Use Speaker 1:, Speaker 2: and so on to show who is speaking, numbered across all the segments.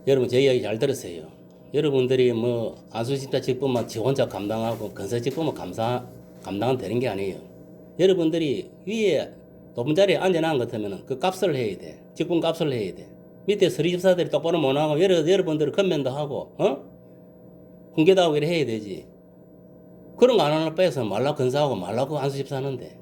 Speaker 1: 여러분 제 이야기 잘 들으세요. 여러분들이 뭐 안수집사 직분만 지 혼자 감당하고 건설 직분만 감당은 되는 게 아니에요. 여러분들이 위에 높은 자리에 앉아난 것 같으면 그 값을 해야 돼. 직분 값을 해야 돼. 밑에 서리집사들이 똑바로 못 하고 여러분들이 건면도 하고 훈계도 하고 이래 해야 되지. 그런 거 안 하나 빼서 말라 건사하고 말라고 안수집사 하는데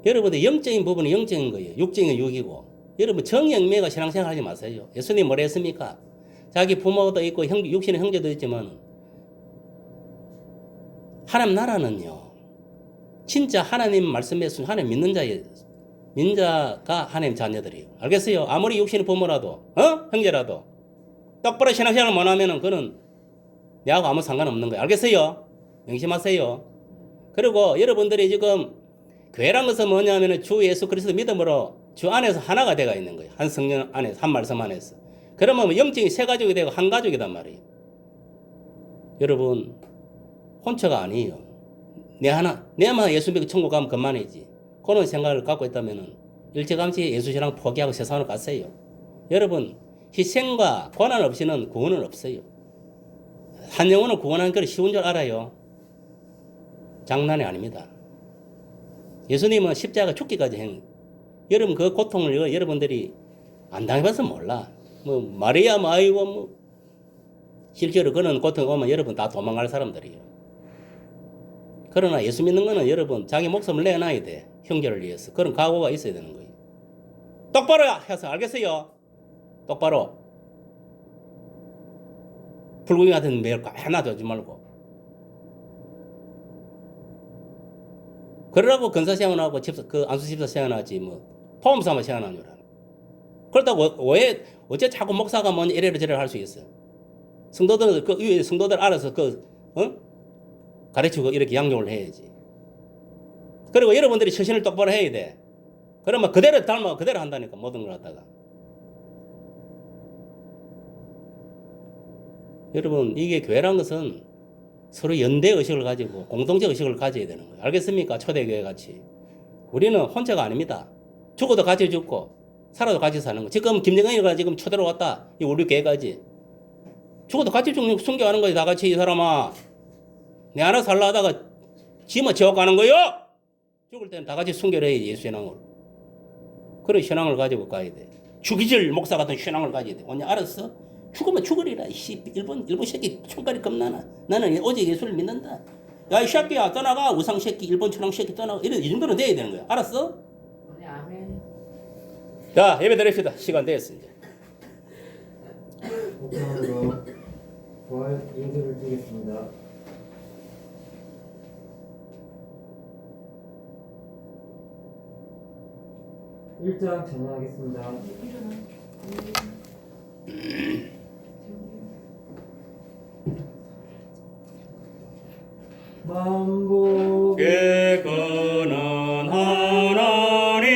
Speaker 1: 여러분들 영적인 부분은 영적인 거예요. 육적인 건 육이고 여러분 정영매가 신앙생활 하지 마세요. 예수님 뭐라 했습니까? 자기 부모도 있고 육신의 형제도 있지만 하나님 나라는요 진짜 하나님 말씀에 순 하나님 믿는 자의 민자가 하나님 자녀들이에요. 알겠어요? 아무리 육신의 부모라도 형제라도 똑바로 신앙생활을 못하면은 그는 내하고 아무 상관없는 거예요. 알겠어요? 명심하세요. 그리고 여러분들이 지금 교회란 것은 뭐냐면은 주 예수 그리스도 믿음으로 주 안에서 하나가 되어 있는 거예요. 한 성령 안에서, 한 말씀 안에서. 그러면 영적인 세 가족이 되고 한 가족이단 말이에요. 여러분, 혼처가 아니에요. 내만 예수 믿고 천국 가면 그만이지. 그런 생각을 갖고 있다면은 일찌감치 예수신앙 포기하고 세상으로 갔어요. 여러분, 희생과 고난 없이는 구원은 없어요. 한 영혼을 구원하는 게 쉬운 줄 알아요. 장난이 아닙니다. 예수님은 십자가 죽기까지 한 여러분 그 고통을 여러분들이 안 당해봐서 몰라. 뭐 마리아 아이고 뭐 실제로 그런 고통 오면 여러분 다 도망갈 사람들이에요. 그러나 예수 믿는 거는 여러분 자기 목숨을 내놔야 돼. 형제를 위해서. 그런 각오가 있어야 되는 거예요. 똑바로 해서 알겠어요? 똑바로. 불구경 같은 매일 하나 두지 말고. 그러라고 건사 세워나고 그 안수 집사 세워나지 뭐 포함사만 세워나느라. 그렇다고 왜 어째 자꾸 목사가 먼저 이래로 저래로 할 수 있어요? 성도들 그 위에 성도들 알아서 가르치고 이렇게 양육을 해야지. 그리고 여러분들이 처신을 똑바로 해야 돼. 그러면 그대로 닮아 그대로 한다니까 모든 걸 갖다가. 여러분 이게 교회란 것은 서로 연대 의식을 가지고 공동체 의식을 가져야 되는 거예요. 알겠습니까? 초대교회 같이. 우리는 혼자가 아닙니다. 죽어도 같이 죽고 살아도 같이 사는 거. 지금 김정은이가 지금 초대로 왔다. 이 우리 교회까지. 죽어도 같이 순교하는 거지. 다 같이 이 사람아. 내 하나 살라 하다가 지만 지옥 가는 거요. 죽을 때는 다 같이 순교를 해야지. 예수 신앙으로. 그런 신앙을 가지고 가야 돼. 죽이질 목사 같은 신앙을 가져야 돼. 언니 알았어? 죽으면 죽으리라. 일본 새끼 총깔이 겁나나. 나는 오직 예수를 믿는다. 야, 이 새끼야, 떠나가. 우상 새끼, 일본 천황 새끼 떠나가. 이 정도는 돼야 되는 거야. 알았어?
Speaker 2: 네, 아멘.
Speaker 1: 자, 예배 드립시다. 시간 됐어, 이제.
Speaker 3: 목사님으로 부활 예배를 드리겠습니다. 일장 전하겠습니다.
Speaker 1: 만복의 근원 하나님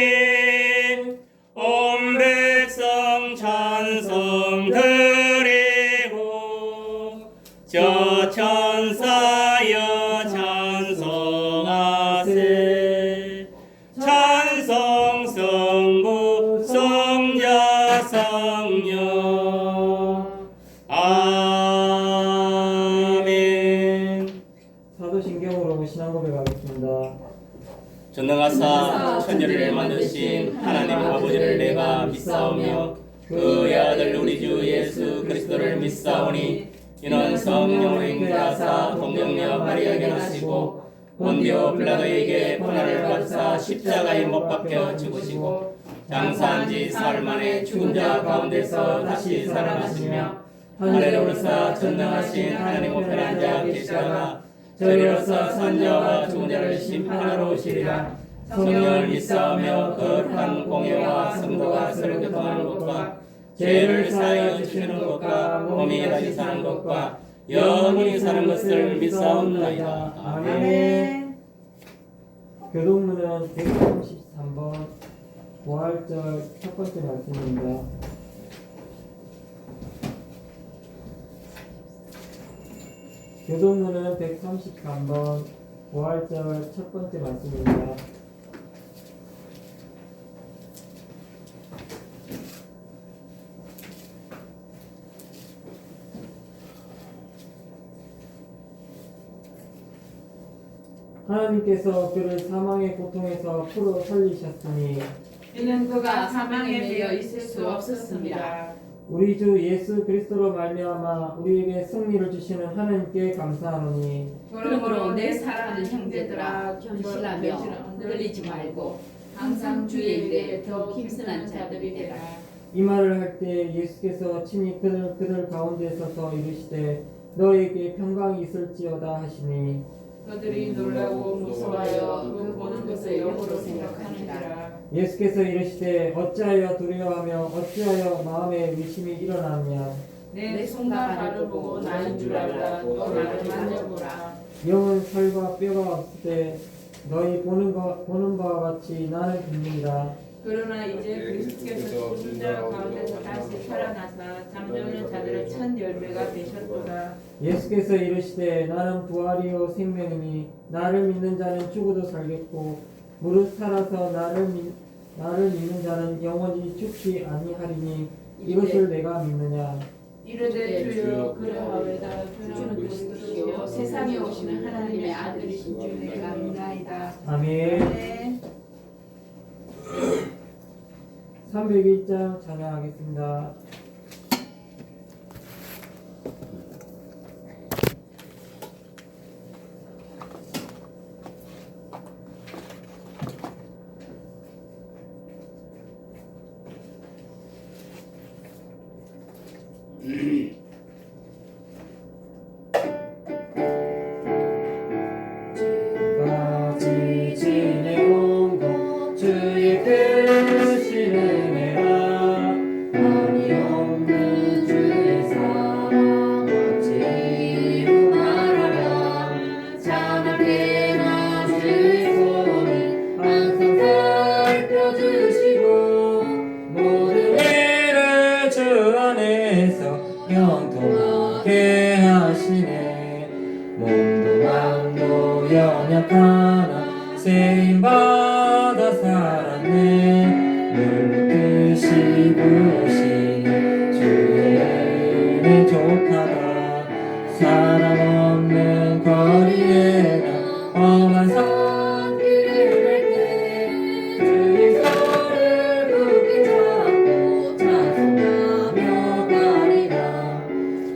Speaker 1: 온 백성 찬송 드리고 저 천사여 찬송하세 찬송 성부 성자 성령 아멘.
Speaker 3: 사도신경으로 신앙 고백하겠습니다.
Speaker 1: 전능하사 천지를 만드신 하나님 아버지를 내가 믿사오며 그의 아들 우리 주 예수 그리스도를 믿사오니 이는 성령으로 인도하사 동정녀 마리아에게 나시고 본디오 빌라도에게 고난을 받으사 십자가에 못 박혀 죽으시고 장사한 지 사흘 만에 죽은 자 가운데서 다시 살아나시며 하늘에 오르사 전능하신 하나님 우편한 자 계시다가 저리로서 산자와 죽은 자를 심판하러 오시리라. 성령을 믿사오며 거룩한 공예와 성도가 서로 교통하는 것과 죄를 사하여 주시는 것과 몸이 다시 사는 것과 영원히 사는 것을 믿사옵나이다. 아멘.
Speaker 3: 교동문은 133번 부활절 첫 번째 말씀입니다. 교동문은 133번 부활절 첫 번째 말씀입니다. 하나님께서 그를 사망의 고통에서 풀어 살리셨으니
Speaker 2: 이는 그가 사망에 매여 있을 수 없었습니다.
Speaker 3: 우리 주 예수 그리스도로 말미암아 우리에게 승리를 주시는 하나님께 감사하노니
Speaker 2: 그러므로 내 사랑하는 형제들아 견실하며 흔들리지 말고 항상 주의 일에 더욱 힘쓰는 자들이 되라.
Speaker 3: 이 말을 할 때 예수께서 친히 그들 가운데 서서 이르시되 너에게 평강이 있을지어다 하시니
Speaker 2: 그들이 놀라고 무서워하여 그 보는 것을 영으로 생각하느니라.
Speaker 3: 예수께서 이르시되 어찌하여 두려워하며 어찌하여 마음에 의심이 일어나느냐
Speaker 2: 내 손과 발을 보고 나인 줄 알라. 또 나를 만져보라.
Speaker 3: 영은 살과 뼈가 없으되 너희 보는 바와 같이 나는 죽느니라.
Speaker 2: 그러나 이제 그리스도께서 죽은 자 가운데서 다시 살아나사 잠자는 자들의 첫 열매가 되셨도다.
Speaker 3: 예수께서 이르시되 나는 부활이요 생명이니 나를 믿는 자는 죽어도 살겠고 무릇 살아서 나를 믿는 자는 영원히 죽지 아니하리니 이것을 내가 믿느냐.
Speaker 2: 이르되 주여 그러하오이다. 주는 그리스도시요 세상에 오시는 하나님의 아들이신 줄 내가 믿나이다.
Speaker 3: 아멘.
Speaker 2: 네.
Speaker 3: 301장 찬양하겠습니다. 지금까지 지내온 것 주의 크신 은혜라 한이 없는 주의 사랑 어찌로 말하랴. 찬양해나 주의 손이 항상 살펴주시고 모든 일을 주 안에서 형통하게 하시네. 몸도 마음도 연약하나 세임받아 살았네. 늘 붙드시 부으시니 주의 은혜 족하다. 사람 없는 거리에 나 험한 산길을 갈때 주의 손을 굳게 잡고 찬송하며 가리라.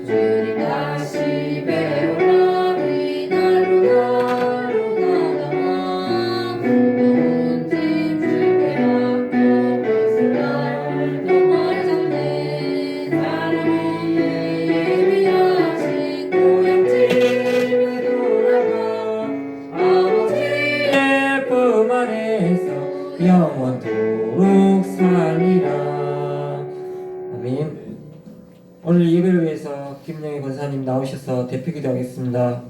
Speaker 3: 주님 다시 배우라니 날로 나아가 무거운 짐 주께 맡겨 것을 날도 멀잖네. 사랑 없는 예비하신 고향집에 돌아가 아버지의 품 안에서 영원토록 살리라. 아멘. 오늘 예배를 위해서 김영희 권사님 나오셔서 대표 기도하겠습니다.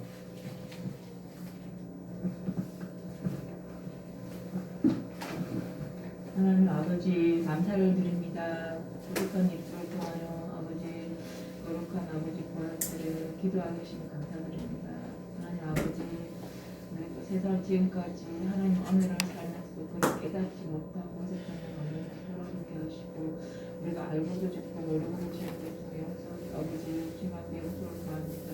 Speaker 4: 하나님 아버지 감사를 드립니다. 거룩한 입술을 통하여 아버지 거룩한 아버지 보혈들을 기도하게 하시니 감사드립니다. 하나님 아버지 우리가 세상 지금까지 하나님 엄밀한 삶에서도 그를 깨닫지 못하고 어색하는 마음을 돌아보게 하시고 우리가 알고도 짓고 모르고도 지은 것을 용서 아버지 주님 앞에 용서를 구합니다.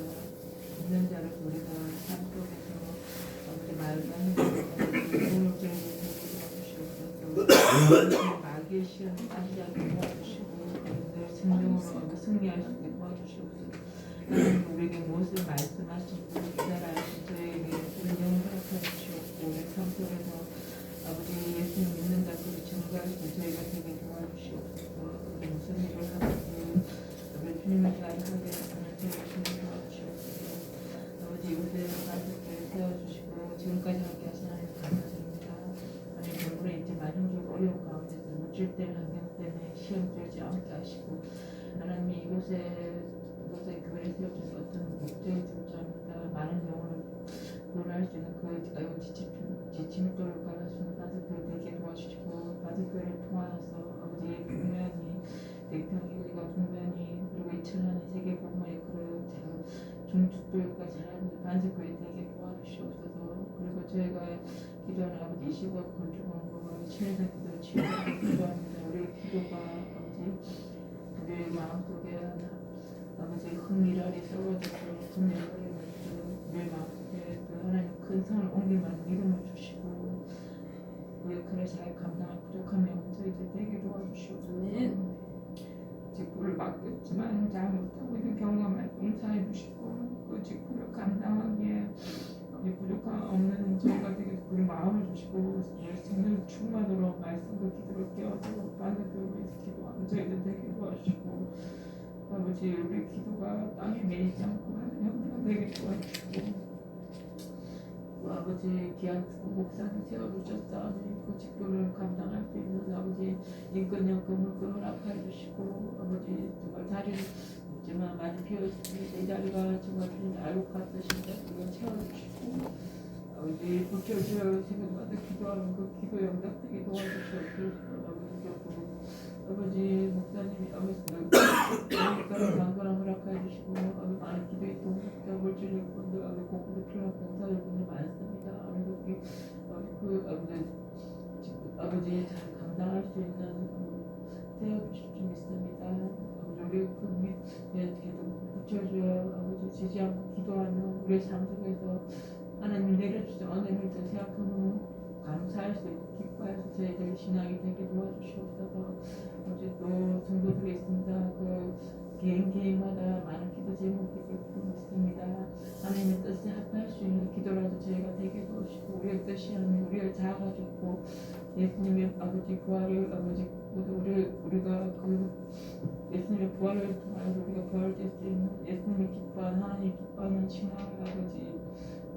Speaker 4: 있는 자를 우리가 삶 속에서 아버지 말과 행동과 오늘을 마귀의 시험에 빠지지 않게 도와주시고 늘 승용으로 승리할 수 있게 도와주시옵소서. 하나님 우리에게 무엇을 말씀하시고 기다려 하신 저에게 은혜를 허락하여 주시옵고 우리 삶 속에서 아버지 예수님 믿는 자들이 증거할 수 있는 저희가 되게 도와주시옵소서. 우리 무슨 일을 하든지 우리 주님을 잘 하게 하는 저희가 주님 도와주시옵소서. 아버지 이곳에 가족들 세워주시고 지금까지 함께 하신 하나님 감사드립니다. 하나님 정부는 있지만 형제가 어려운 가운데서 물질된 환경 때문에 시험 들지 않게 하시고 하나님이 이곳에 교회를 세워주셔서 어떤 목적이 존재합니다. 많은 영혼을 구원할 수 있는 그 지침돌을 깔아주는 바둑교회 되게 도와주시고 바둑교회를 통하여서 아버지 분명히 대평이가 분명히 그리고 2000년의 세계복음의 그 중축교회까지 하나님 반석교회 되게 도와주시옵소서. 그리고 저희가 기도하는 아버지 20억 건축원과 친회사 기도 치유하는 기도합니다. 우리 기도가 아버지 우리의 마음속에 아버지 흥미를 썩어져서 분명히 우리 마음속에 그 하나님 큰 상을 옮길만한 이름을 주시고 그 역할을 잘 감당할 부족함이 없는 저희들 되게 도와주시옵소서. 직분을 맡고 있지만 잘 못하고 있는 경험을 용서해 주시고 그 직분을 감당하기에 부족함 없는 저희가 되게 그 마음을 주시고 성령 충만으로 말씀과 기도를 깨워서 반대편을 위해서 기도하는 저희들 되게 도와주시고 아버지 우리 기도가 땅에 매이지 않고 하는 형제가 되게 도와주시고 아버지 귀한 목사님 세워주셨사오니 그 직분을 감당할 수 있는 아버지 인권력 금을 허락해 주시고 아버지 정말 자리를 있지만 많이 비어있으니 이 자리가 정말 주님 알고 갔으신데 그걸 채워주시고 아버지 붙여주어 생각마다 기도하는 그 기도 영답되게 도와주시옵소서. 아버지 목사님이 아버지 강건함을 허락해 주시고 아버지 많은 기도의 동력자 물질력 분들 아버지 공부도 필요한 봉사자분들 많습니다. 아버지 잘 감당할 수 있는 세워주실 줄 믿습니다. 우리 그 밑에 붙여줘야 아버지 지지 않고 기도하며 우리의 삶 속에서 하나님 내려주신 은혜를 더 생각하며 감사할 수 있고 기뻐할 수 저희들 신앙이 되게 도와주시옵소서. 어제 또 성도들이 있습니다. 그 개인마다 많은 기도 제목이 있습니다. 하나님의 뜻에 합할 수 있는 기도라도 저희가 되게 도우시고 우리의 뜻이 아니면 우리의 자아가 좋고 예수님의 아버지 부활을 아버지 우리가 그 예수님의 부활을 통하여 우리가 부활될 수 있는 예수님이 기뻐하는 하나님 기뻐하는 신앙을 아버지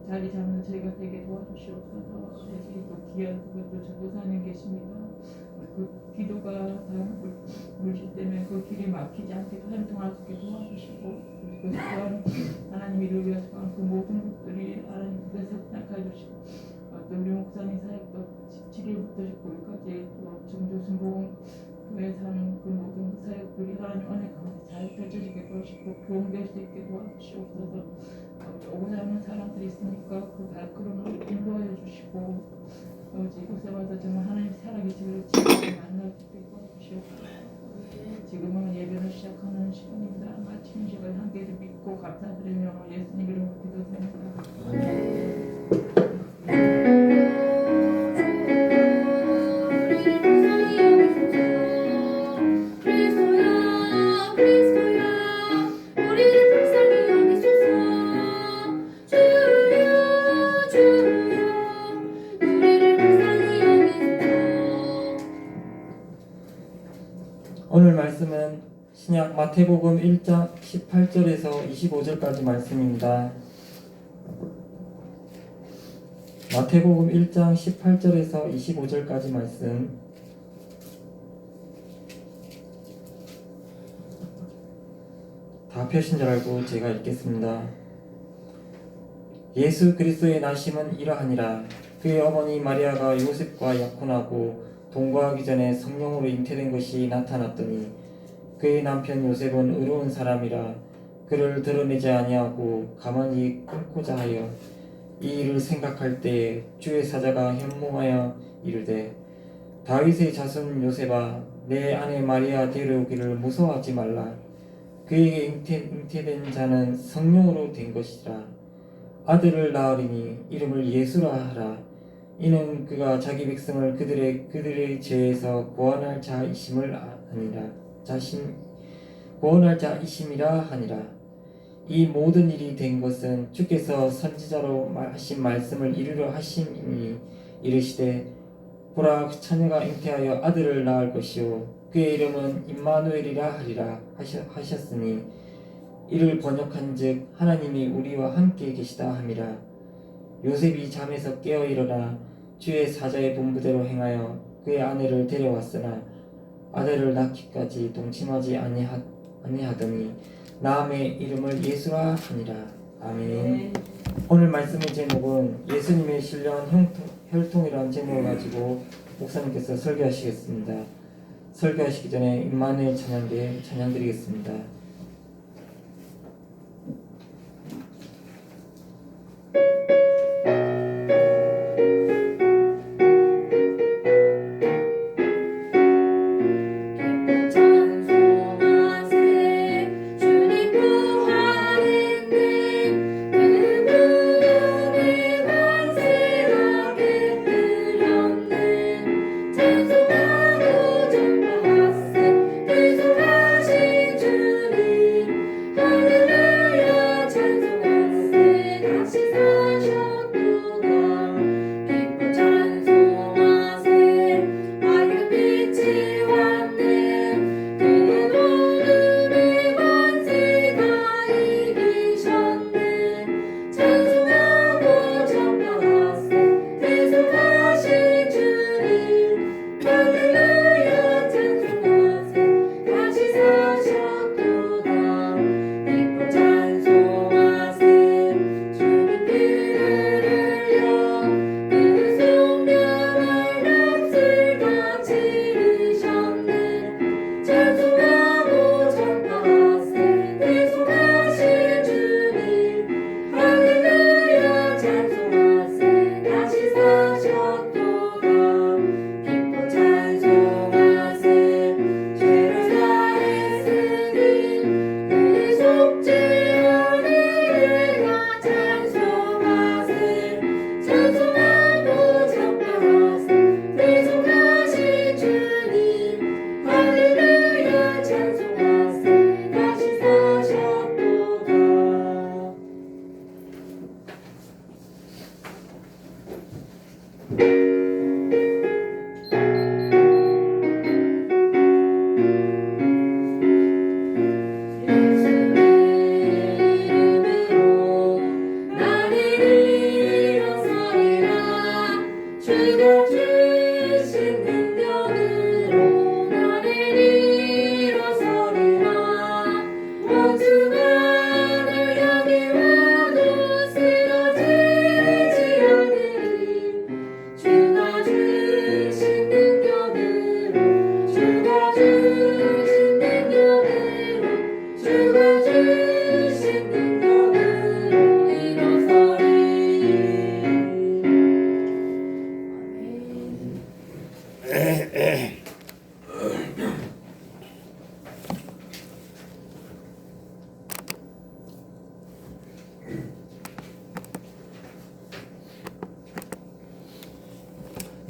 Speaker 4: 자리 잡는 저희가 되게 도와주시옵소서. 아버지 또 귀한 그것도 전도사님 계십니다. 그 기도가 다른 물질 때문에 그 길이 막히지 않게 활동할 수 있게 도와주시고 그 또한 하나님 이를 위해서 그 모든 것들이 하나님 그것을 허락해 주시고 또 우리 목사님 사역도 7일부터 19일까지 또 정조 순복음에 사는 그 모든 사역들이 하나님 은혜 가운데 잘 펼쳐지게 도와주시고 교훈될 수 있게 도와주시옵소서. 오고 사는 사람들이 있으니까 그 발걸음을 인도하여 주시고 이곳에 와서 정말 하나님 살아계시기를 진짜 만날 수 있게 도와주시옵소서. 지금은 예배를 시작하는 시간입니다. 마치는 시간 함께 믿고 감사드리며 예수님 이름으로 기도드립니다.
Speaker 3: 오늘 말씀은 신약 마태복음 1장 18절에서 25절까지 말씀입니다. 마태복음 1장 18절에서 25절까지 말씀. 다 펴신 줄 알고 제가 읽겠습니다. 예수 그리스도의 나심은 이러하니라. 그의 어머니 마리아가 요셉과 약혼하고 동거하기 전에 성령으로 잉태된 것이 나타났더니 그의 남편 요셉은 의로운 사람이라 그를 드러내지 아니하고 가만히 끊고자 하여 이 일을 생각할 때에 주의 사자가 현몽하여 이르되 다윗의 자손 요셉아 내 아내 마리아 데려오기를 무서워하지 말라. 그에게 잉태된 자는 성령으로 된 것이라. 아들을 낳으리니 이름을 예수라 하라. 이는 그가 자기 백성을 그들의 죄에서 구원할 자이심이라 하니라. 이 모든 일이 된 것은 주께서 선지자로 하신 말씀을 이루려 하심이니 이르시되 보라 처녀가 잉태하여 아들을 낳을 것이요 그의 이름은 임마누엘이라 하리라 하셨으니 이를 번역한즉 하나님이 우리와 함께 계시다 함이라. 요셉이 잠에서 깨어 일어나 주의 사자의 본부대로 행하여 그의 아내를 데려왔으나 아들을 낳기까지 동침하지 아니하더니 나음의 이름을 예수라 하니라. 아멘. 오늘 말씀의 제목은 예수님의 신령 혈통이라는 제목을 가지고 목사님께서 설교하시겠습니다. 설교하시기 전에 임마누엘 찬양대 찬양드리겠습니다.
Speaker 5: 주님 부활했네 그 무덤의 권세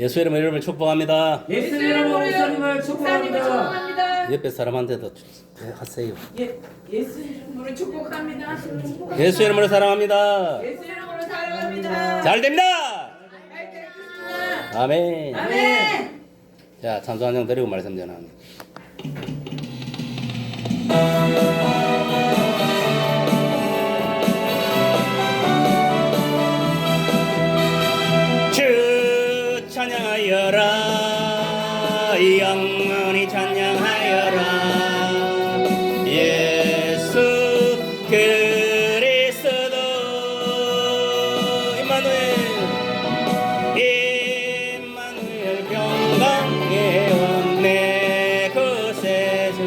Speaker 1: 예수 이름으로 여러분을 축복합니다.
Speaker 3: 예수 이름으로 목사님을 축복합니다.
Speaker 4: 축복합니다.
Speaker 1: 옆에 사람한테도 하세요.
Speaker 4: 예수 이름으로 축복합니다.
Speaker 1: 예수 이름으로 사랑합니다.
Speaker 4: 예수 이름으로 사랑합니다.
Speaker 1: 잘 됩니다.
Speaker 4: 잘 되겠습니다.
Speaker 1: 아멘.
Speaker 4: 아멘.
Speaker 1: 자, 찬송 한장 드리고 말씀 전합니다. 주 찬양하여라, 영원히 찬양하여라. 예수 그리스도 임마누엘 평강의 왕 내 구세주.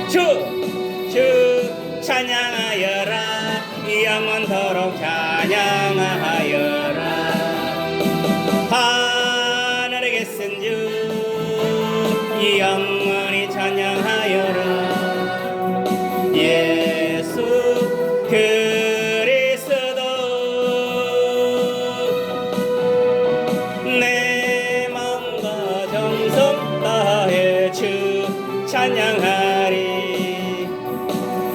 Speaker 1: 주 찬양하여라, 영원토록 찬양하여라. 하늘에 계신 주 영원히 찬양하여라. 예수 그리스도 내 마음과 정성 다해 주 찬양하리.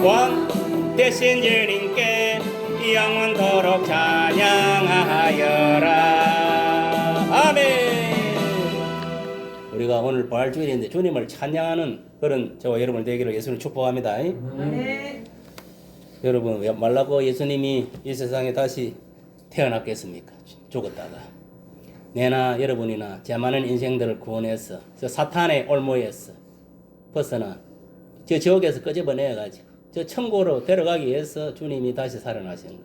Speaker 1: 왕 대신 주님께 영원토록 찬양하여라. 아멘. 우리가 오늘 부활주일인데 주님을 찬양하는 그런 저와 여러분 되기를 예수님 축복합니다.
Speaker 4: 아멘.
Speaker 1: 여러분, 왜 말라고 예수님이 이 세상에 다시 태어났겠습니까? 죽었다가 내나 여러분이나 제 많은 인생들을 구원해서 저 사탄의 올무에서 벗어나 저 지옥에서 끄집어내가지고 저 천국으로 데려가기 위해서 주님이 다시 살아나신 거예요.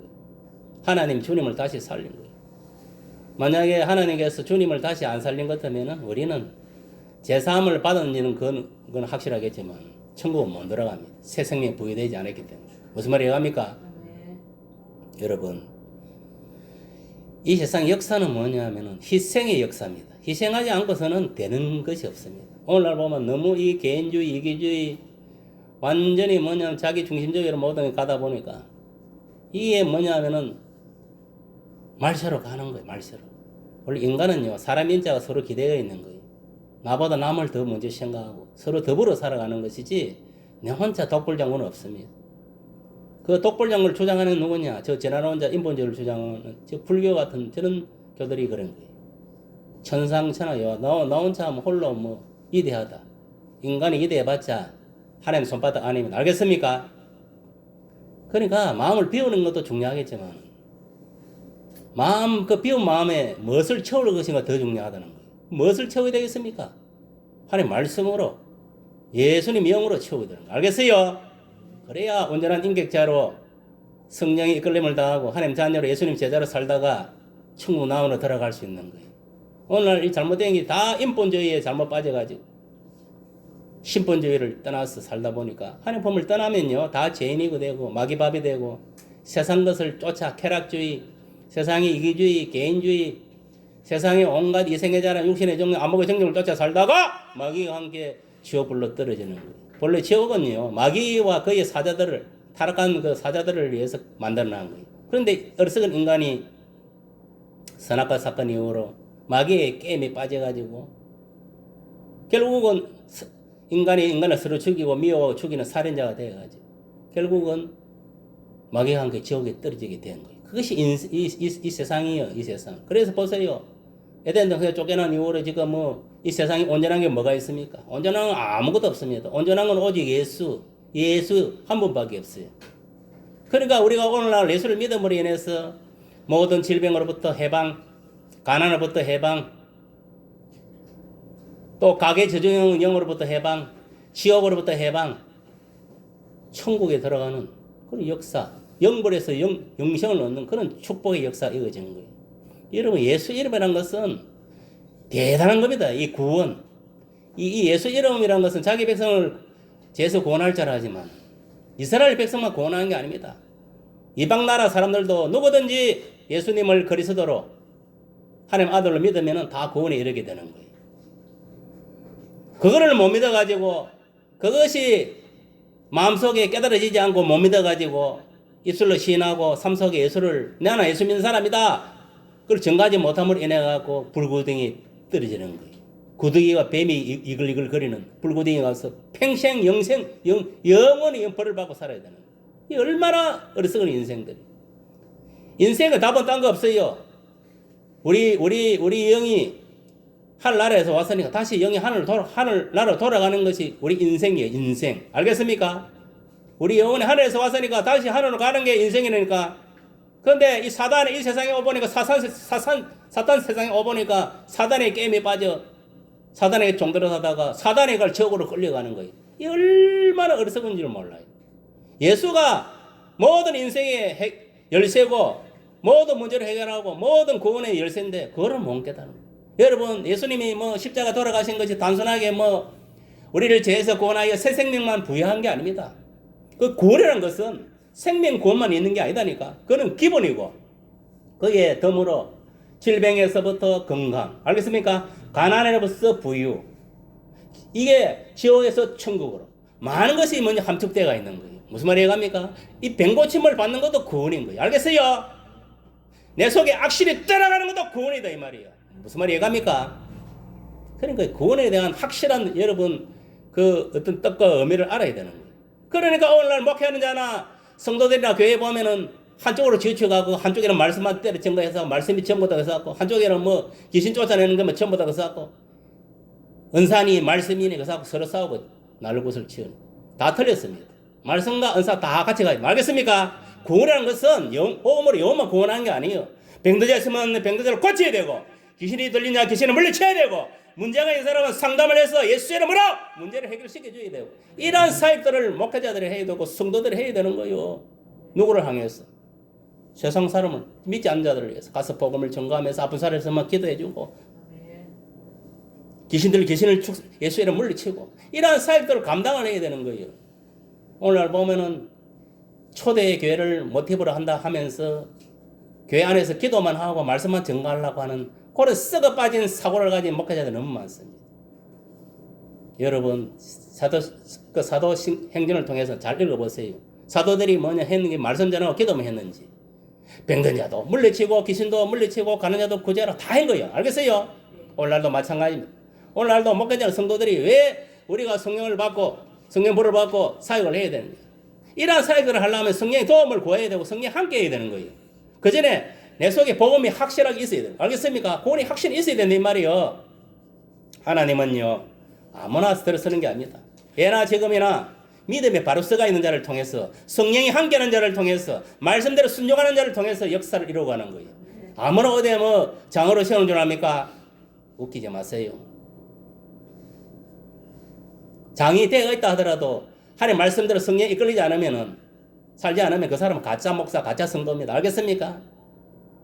Speaker 1: 하나님 주님을 다시 살린 거예요. 만약에 하나님께서 주님을 다시 안 살린 것 같으면 우리는 제사함을 받은 건 확실하겠지만 천국은 못 들어갑니다. 새 생명 부여되지 않았기 때문에. 무슨 말이에요 합니까? 여러분, 이 세상 역사는 뭐냐면은 희생의 역사입니다. 희생하지 않고서는 되는 것이 없습니다. 오늘날 보면 너무 이 개인주의, 이기주의 완전히 뭐냐면 자기 중심적으로 모든 게 가다 보니까 이게 뭐냐면은 말세로 가는 거예요. 말세로. 원래 인간은요, 사람 인자가 서로 기대가 있는 거예요. 나보다 남을 더 먼저 생각하고 서로 더불어 살아가는 것이지 내 혼자 독불장군은 없습니다. 그 독불장군을 주장하는 누구냐? 저 제나론자 인본주의를 주장하는 저 불교 같은 저런 교들이 그런 거예요. 천상천하요. 나 혼자 홀로 뭐 위대하다. 인간이 위대해봤자 하나님 손바닥 아니면 알겠습니까? 그러니까 마음을 비우는 것도 중요하겠지만 그 비운 마음에 무엇을 채울 것인가 더 중요하다는 거예요. 무엇을 채워야 되겠습니까? 하나님 말씀으로 예수님 영으로 채워야 되는 거예요. 알겠어요? 그래야 온전한 인격자로 성령의 이끌림을 당하고 하나님 자녀로 예수님 제자로 살다가 천국 나원으로 들어갈 수 있는 거예요. 오늘 이 잘못된 게 다 인본주의에 잘못 빠져가지고 신본주의를 떠나서 살다 보니까 하나님 법을 떠나면요 다 죄인이고 되고 마귀밥이 되고 세상 것을 쫓아 쾌락주의, 세상의 이기주의, 개인주의, 세상의 온갖 이생의 자랑, 육신의 정령, 암흑의 정령을 쫓아 살다가 마귀와 함께 지옥불로 떨어지는 거예요. 본래 지옥은요 마귀와 그의 사자들을 타락한 그 사자들을 위해서 만들어낸 거예요. 그런데 어리석은 인간이 선악과 사건 이후로 마귀의 게임에 빠져가지고 결국은 인간이 인간을 서로 죽이고 미워하고 죽이는 살인자가 되어가지고 결국은 마귀와 함께 지옥에 떨어지게 된 거예요. 그것이 이 세상이에요. 이 세상. 그래서 보세요. 에덴 동산에 쫓겨난 이후로 지금 뭐 이 세상에 온전한 게 뭐가 있습니까? 온전한 건 아무것도 없습니다. 온전한 건 오직 예수 한 분밖에 없어요. 그러니까 우리가 오늘날 예수를 믿음으로 인해서 모든 질병으로부터 해방, 가난으로부터 해방, 또 가계 저주영으로부터 해방, 지옥으로부터 해방, 천국에 들어가는 그런 역사, 영벌에서 영생을 얻는 그런 축복의 역사가 이어지는 거예요. 여러분, 예수 이름이라는 것은 대단한 겁니다. 이 구원. 이 예수 이름이라는 것은 자기 백성을 죄에서 구원할 줄 알지만 이스라엘 백성만 구원하는 게 아닙니다. 이방 나라 사람들도 누구든지 예수님을 그리스도로 하나님 아들로 믿으면 다 구원에 이르게 되는 거예요. 그거를 못 믿어가지고 그것이 마음속에 깨달아지지 않고 못 믿어가지고 입술로 시인하고 삶 속에 예수를 나는 예수 믿는 사람이다. 그걸 증가하지 못함으로 인해갖고 불구덩이 떨어지는 거예요. 구덩이와 뱀이 이글이글 거리는 불구덩이 가서 평생 영원히 벌을 받고 살아야 되는 거예요. 이 얼마나 어리석은 인생들이. 인생은 답은 딴 거 없어요. 우리 영이 하늘나라에서 왔으니까 다시 영이 하늘나라로 돌아가는 것이 우리 인생이에요. 인생. 알겠습니까? 우리 영혼이 하늘에서 왔으니까 다시 하늘로 가는 게 인생이니까. 그런데 이 사단이 이 세상에 오보니까 사탄 세상에 오보니까 사단의 게임에 빠져 사단에게 종들어 사다가 사단의 갈 적으로 끌려가는 거예요. 이 얼마나 어리석은지를 몰라요. 예수가 모든 인생의 열쇠고 모든 문제를 해결하고 모든 구원의 열쇠인데 그거를 못 깨닫는 거예요. 여러분, 예수님이 뭐 십자가 돌아가신 것이 단순하게 뭐 우리를 죄에서 구원하여 새 생명만 부여한 게 아닙니다. 그 구원이라는 것은 생명 구원만 있는 게 아니다니까. 그거는 기본이고 거기에 덤으로 질병에서부터 건강, 알겠습니까? 가난에서부터 부유, 이게 지옥에서 천국으로 많은 것이 먼저 함축되어 있는 거예요. 무슨 말이 해갑니까? 이 병고침을 받는 것도 구원인 거예요. 알겠어요? 내 속에 악실이 떠나가는 것도 구원이다 이 말이에요. 무슨 말이 해갑니까? 그러니까 구원에 대한 확실한 여러분 그 어떤 뜻과 의미를 알아야 되는 거예요. 그러니까 오늘날 목회하는 자나 성도들이나 교회에 보면은 한쪽으로 지쳐가고 한쪽에는 말씀만 때려 증거해서 말씀이 전부 다 그래서 한쪽에는 뭐 귀신 쫓아내는 거면 전부 다 그래서 은사니 말씀이니 그래서 서로 싸우고 날것을 치우니 다 틀렸습니다. 말씀과 은사 다 같이 가야 돼. 알겠습니까? 구원이라는 것은 호흡으로 영혼만 구원하는 게 아니에요. 병들자 있으면 병들자를 고쳐야 되고 귀신이 들리냐 귀신을 물리쳐야 되고 문제가 있는 사람은 상담을 해서 예수 이름으로 문제를 해결시켜줘야 되고 이러한 사역들을 목회자들이 해야 되고 성도들이 해야 되는 거예요. 누구를 향해서? 세상 사람을 믿지 않는 자들을 위해서 가서 복음을 전가하면서 아픈 사람에서만 기도해주고 귀신을 예수 이름 물리치고 이러한 사역들을 감당을 해야 되는 거예요. 오늘날 보면은 초대 교회를 모티브로 한다 하면서 교회 안에서 기도만 하고 말씀만 전가하려고 하는 그런 썩어 빠진 사고를 가진 목회자들이 너무 많습니다. 여러분 사도 행전을 통해서 잘 읽어보세요. 사도들이 뭐냐 했는 게 말씀 전하고 기도만 했는지 병든 자도 물리치고 귀신도 물리치고 가는 자도 구제하러 다 한 거예요. 알겠어요? 오늘날도 마찬가지입니다. 오늘날도 목회자 성도들이 왜 우리가 성령을 받고 성령불을 받고 사역을 해야 되는지 이러한 사역을 하려면 성령의 도움을 구해야 되고 성령이 함께 해야 되는 거예요. 그 전에 내 속에 복음이 확실하게 있어야 돼요. 알겠습니까? 구원이 확실히 있어야 된다 이 말이에요. 하나님은요 아무나 쓰는 게 아닙니다. 예나 지금이나 믿음에 바로 서가 있는 자를 통해서 성령이 함께하는 자를 통해서 말씀대로 순종하는 자를 통해서 역사를 이루어가는 거예요. 아무나 어디에 뭐 장으로 세우는 줄 압니까? 웃기지 마세요. 장이 되어 있다 하더라도 하나님 말씀대로 성령이 이끌리지 않으면은 살지 않으면 그 사람은 가짜 목사, 가짜 성도입니다. 알겠습니까?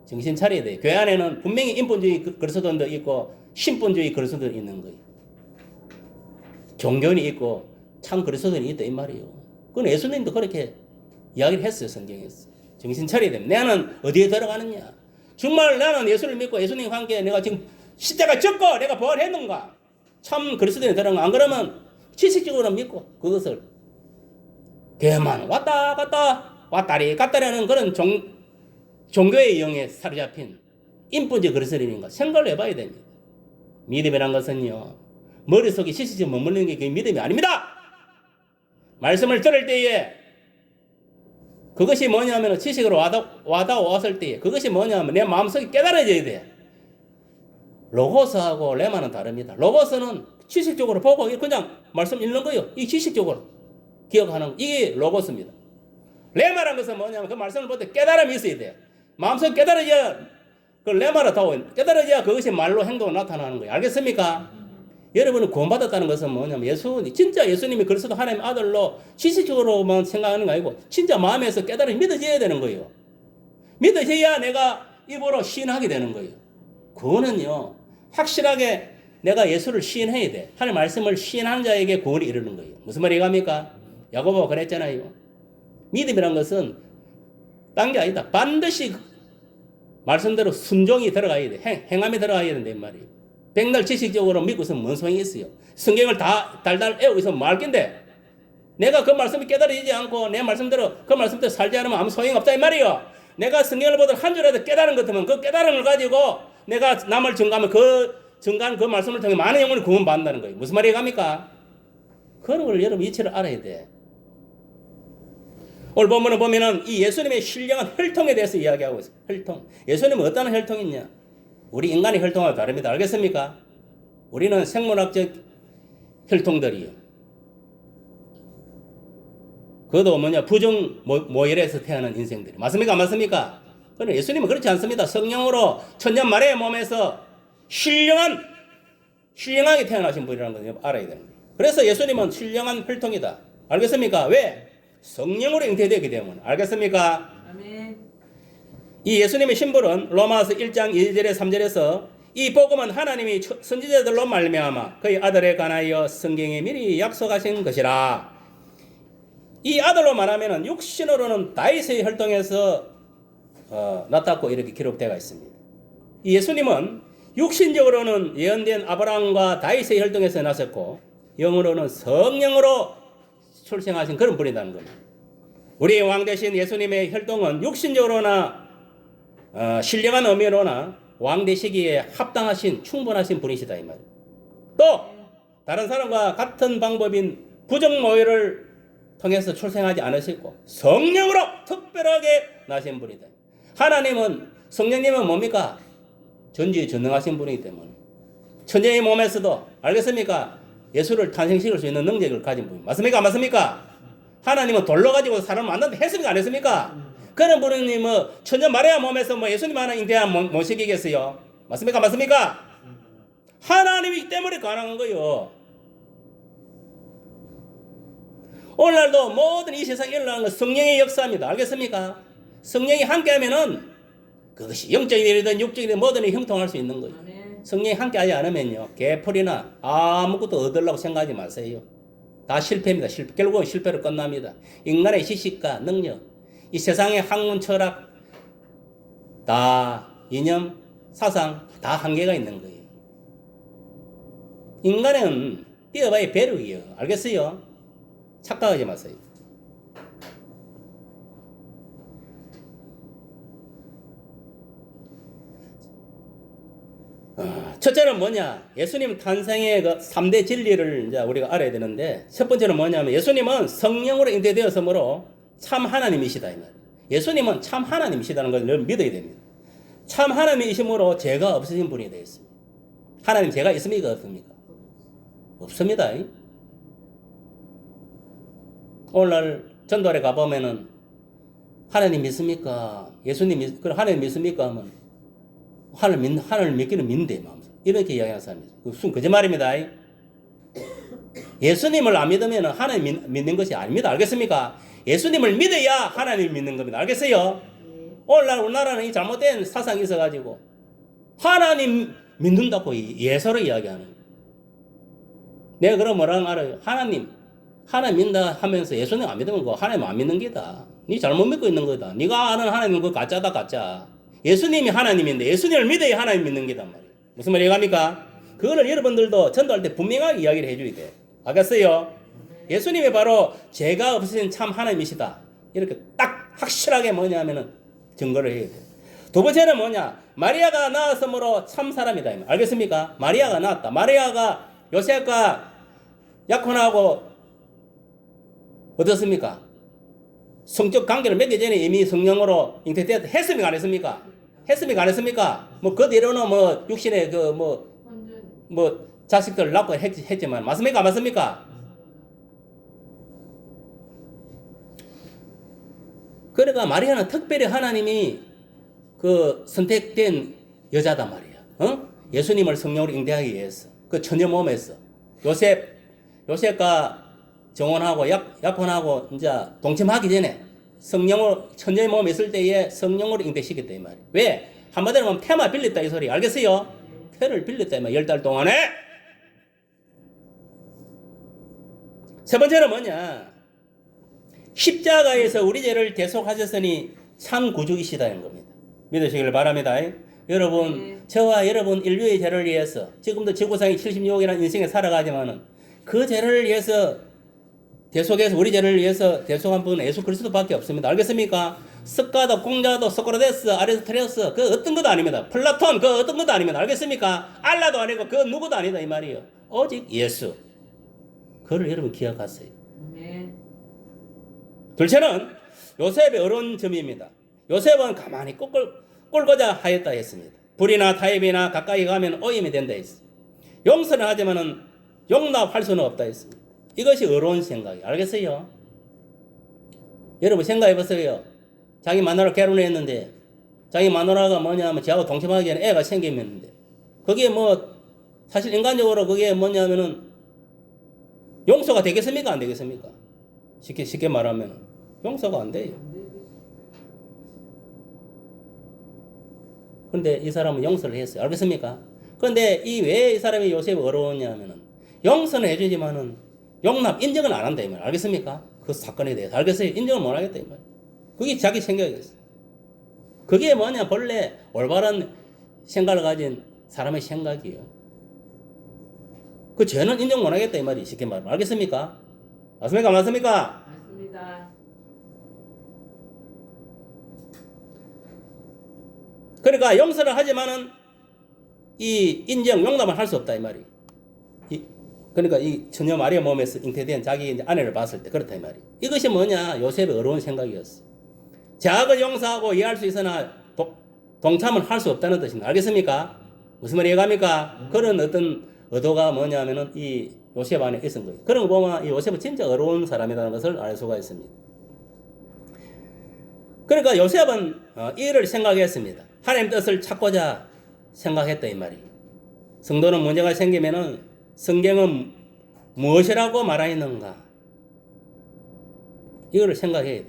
Speaker 1: 정신 차려야 돼요. 교회 안에는 분명히 인본주의 그리스도인도 있고 신본주의 그리스도인도 있는 거예요. 종교인이 있고 참 그리스도인이 있다 이 말이에요. 그건 예수님도 그렇게 이야기를 했어요. 성경에서. 정신 차려야 됩니다. 나는 어디에 들어가느냐? 정말 나는 예수를 믿고 예수님과 함께 내가 지금 십자가 졌고 내가 부활했는가? 참 그리스도인이 들어간 안 그러면 지식적으로 믿고 그것을 교회만 왔다 갔다 왔다리 갔다리 하는 그런 종교의 영에 사로잡힌 인본주의 그리스도인인가 생각을 해봐야 됩니다. 믿음이란 것은요 머릿속에 시시지 머무르는 게 그게 믿음이 아닙니다. 말씀을 들을 때에 그것이 뭐냐면 지식으로 와닿았을 때에 그것이 뭐냐면 내 마음속에 깨달아져야 돼. 로고스하고 레마는 다릅니다. 로고스는 지식적으로 보고 그냥 말씀 읽는 거예요. 이 지식적으로 기억하는 이게 로고스입니다. 레마라는 것은 뭐냐면 그 말씀을 볼 때 깨달음이 있어야 돼요. 마음속 깨달아야 그 레마를 타고 깨달아야 그것이 말로 행동으로 나타나는 거예요. 알겠습니까? 여러분은 구원받았다는 것은 뭐냐면 진짜 예수님이 그리스도 하나님의 아들로 지식적으로만 생각하는 거 아니고 진짜 마음에서 깨달음이 믿어져야 되는 거예요. 믿어져야 내가 입으로 시인하게 되는 거예요. 그거는요 확실하게 내가 예수를 시인해야 돼. 하나님 말씀을 시인하는 자에게 구원이 이르는 거예요. 무슨 말이 갑니까? 야고보가 그랬잖아요. 믿음이란 것은 딴 게 아니다. 반드시 말씀대로 순종이 들어가야 돼. 행함이 들어가야 된다 이 말이에요. 백날 지식적으로 믿고서 뭔 소용이 있어요. 성경을 다 달달 애우고 있으면 말 낀데 내가 그 말씀이 깨달아지지 않고 내 말씀대로 그 말씀대로 살지 않으면 아무 소용이 없다 이 말이에요. 내가 성경을 보다 한 줄이라도 깨달은 것 같으면 그 깨달음을 가지고 내가 남을 증거하면 그 말씀을 통해 많은 영혼이 구원받는다는 거예요. 무슨 말이 갑니까? 그런 걸 여러분 이치를 알아야 돼. 오늘 본문을 보면은 이 예수님의 신령한 혈통에 대해서 이야기하고 있어요. 혈통. 예수님은 어떤 혈통이냐? 우리 인간의 혈통하고 다릅니다. 알겠습니까? 우리는 생물학적 혈통들이요. 그것도 부정 모혈에서 태어난 인생들이. 맞습니까? 안 맞습니까? 그런데 예수님은 그렇지 않습니다. 성령으로 천년 마리아의 몸에서 신령하게 태어나신 분이라는 걸 알아야 되는 거예요. 그래서 예수님은 신령한 혈통이다. 알겠습니까? 왜? 성령으로 잉태되기 때문에. 알겠습니까?
Speaker 4: 아멘.
Speaker 1: 이 예수님의 신분은 로마서 1장 2절에 3절에서 이 복음은 하나님이 선지자들로 말미암아 그의 아들에 관하여 성경에 미리 약속하신 것이라. 이 아들로 말하면은 육신으로는 다윗의 혈통에서 나타났고 이렇게 기록되어 있습니다. 이 예수님은 육신적으로는 예언된 아브라함과 다윗의 혈통에서 나섰고 영으로는 성령으로 출생하신 그런 분이라는 겁니다. 우리의 왕 되신 예수님의 혈통은 육신적으로나 신령한 의미로나 왕 되시기에 합당하신 충분하신 분이시다 이 말이에요. 또 다른 사람과 같은 방법인 부정모혈을 통해서 출생하지 않으시고 성령으로 특별하게 나신 분이다. 하나님은 성령님은 뭡니까? 전지전능하신 분이기 때문에 천녀의 몸에서도 알겠습니까? 예수를 탄생시킬 수 있는 능력을 가진 분. 맞습니까? 안 맞습니까? 하나님은 돌로 가지고 사람을 만든다 했습니까? 안 했습니까? 그런 분이 천년 마리아 몸에서 예수님 하나 잉태한 모시기겠어요? 맞습니까? 맞습니까? 하나님이기 때문에 가능한 거예요. 오늘날도 모든 이 세상에 일어나는 건 성령의 역사입니다. 알겠습니까? 성령이 함께하면은 그것이 영적인 일이든 육적인 일이든 뭐든 형통할 수 있는 거예요.
Speaker 4: 아멘.
Speaker 1: 성령이 함께하지 않으면요 개풀이나 아무것도 얻으려고 생각하지 마세요. 다 실패입니다. 결국은 실패로 끝납니다. 인간의 지식과 능력, 이 세상의 학문, 철학, 다 이념, 사상 다 한계가 있는 거예요. 인간은 뛰어봐야 배력이에요. 알겠어요? 착각하지 마세요. 첫째는 뭐냐? 예수님 탄생의 그 3대 진리를 이제 우리가 알아야 되는데, 첫 번째는 뭐냐면 예수님은 성령으로 잉태되었으므로 참 하나님이시다 이 말이에요. 예수님은 참 하나님이시다는 걸 늘 믿어야 됩니다. 참 하나님이심으로 죄가 없으신 분이 되었습니다. 하나님 죄가 있습니까? 없습니까? 없습니다. 오늘날 전도에 가보면은 하나님 믿습니까? 예수님 하나님 믿습니까? 하면 하나님 믿기는 믿는데 마음속 이렇게 이야기하는 사람이죠. 그건 거짓말입니다. 예수님을 안 믿으면 하나님 믿는 것이 아닙니다. 알겠습니까? 예수님을 믿어야 하나님 믿는 겁니다. 알겠어요? 오늘날 우리나라는 이 잘못된 사상이 있어가지고 하나님 믿는다고 예서로 이야기하는 거예요. 내가 그럼 뭐라는 거 알아요? 하나님 믿는다 하면서 예수님 안 믿으면 그거 하나님 안 믿는 게다. 네 잘못 믿고 있는 거다. 네가 아는 하나님은 그거 가짜다 가짜. 예수님이 하나님인데 예수님을 믿어야 하나님 믿는 게단 말이에요. 무슨 말이 갑니까? 그거를 여러분들도 전도할 때 분명하게 이야기를 해줘야 돼요. 알겠어요? 예수님이 바로 죄가 없으신 참 하나님이시다. 이렇게 딱 확실하게 뭐냐면은 증거를 해야 돼요. 두 번째는 뭐냐? 마리아가 낳았으므로 참 사람이다. 알겠습니까? 마리아가 낳았다. 마리아가 요셉과 약혼하고 어떻습니까? 성적 관계를 맺기 전에 이미 성령으로 잉태되었다 했습니까? 안 했습니까? 했습니까? 안 했습니까? 뭐 그 뒤로는 뭐 육신의 그 뭐 자식들 낳고 했지만 맞습니까? 안 맞습니까? 그러니까 마리아는 특별히 하나님이 그 선택된 여자단 말이야. 어? 예수님을 성령으로 잉태하기 위해서 그 처녀 몸에서 요셉과 정혼하고 약혼하고 이제 동침하기 전에 성령으로 처녀의 몸에 있을 때에 성령으로 잉태시켰다 이 말이야. 왜? 한마디로 하면 태마 빌렸다 이 소리 알겠어요? 태를 빌렸다 이 말이야. 10달 동안에. 세 번째는 뭐냐? 십자가에서 우리 죄를 대속하셨으니 참 구주이시다는 겁니다. 믿으시길 바랍니다. 여러분, 저와 여러분 인류의 죄를 위해서 지금도 지구상에 76억이라는 인생에 살아가지만은 그 죄를 위해서 대속해서 우리 죄를 위해서 대속한 분은 예수 그리스도밖에 없습니다. 알겠습니까? 스카도, 공자도, 소크라테스, 아리스토텔레스 그 어떤 것도 아닙니다. 플라톤 그 어떤 것도 아닙니다. 알겠습니까? 알라도 아니고 그 누구도 아니다 이 말이에요. 오직 예수. 그걸 여러분 기억하세요. 둘째는 요셉의 어려운 점입니다. 요셉은 가만히 꼴고자 하였다 했습니다. 불이나 타협이나 가까이 가면 오염이 된다 했습니다. 용서는 하지만은 용납할 수는 없다 했습니다. 이것이 어려운 생각이에요. 알겠어요? 여러분 생각해 보세요. 자기 마누라 결혼했는데 자기 마누라가 뭐냐면 저하고 동침하기에는 애가 생기면는데 그게 뭐 사실 인간적으로 그게 뭐냐면은 용서가 되겠습니까? 안 되겠습니까? 쉽게 말하면 용서가 안 돼요. 그런데 이 사람은 용서를 했어요. 알겠습니까? 그런데 왜 이 사람이 요셉이 어려웠냐면은 용서는 해주지만은 용납, 인정은 안 한다 이 말. 알겠습니까? 그 사건에 대해서 알겠어요? 인정을 못 하겠다 이 말. 그게 자기 생각이었어. 그게 뭐냐 본래 올바른 생각을 가진 사람의 생각이에요. 그 죄는 인정 못 하겠다 이 말이 쉽게 말하면. 알겠습니까? 맞습니까? 맞습니까?
Speaker 2: 맞습니다.
Speaker 1: 그러니까 용서를 하지만은 이 인정, 용납을 할 수 없다 이 말이. 그러니까 이 처녀 마리아 몸에서 잉태된 자기 이제 아내를 봤을 때 그렇다 이 말이. 이것이 뭐냐? 요셉의 어려운 생각이었어. 자학을 용서하고 이해할 수 있으나 동참을 할 수 없다는 뜻입니다. 알겠습니까? 무슨 말이 이해갑니까? 그런 어떤 의도가 뭐냐면은 이 요셉 안에 있은 거예요. 그런 거 보면 이 요셉은 진짜 어려운 사람이라는 것을 알 수가 있습니다. 그러니까 요셉은 이를 생각했습니다. 하나님 뜻을 찾고자 생각했다 이 말이. 성도는 문제가 생기면은 성경은 무엇이라고 말하였는가? 이거를 생각해야 돼.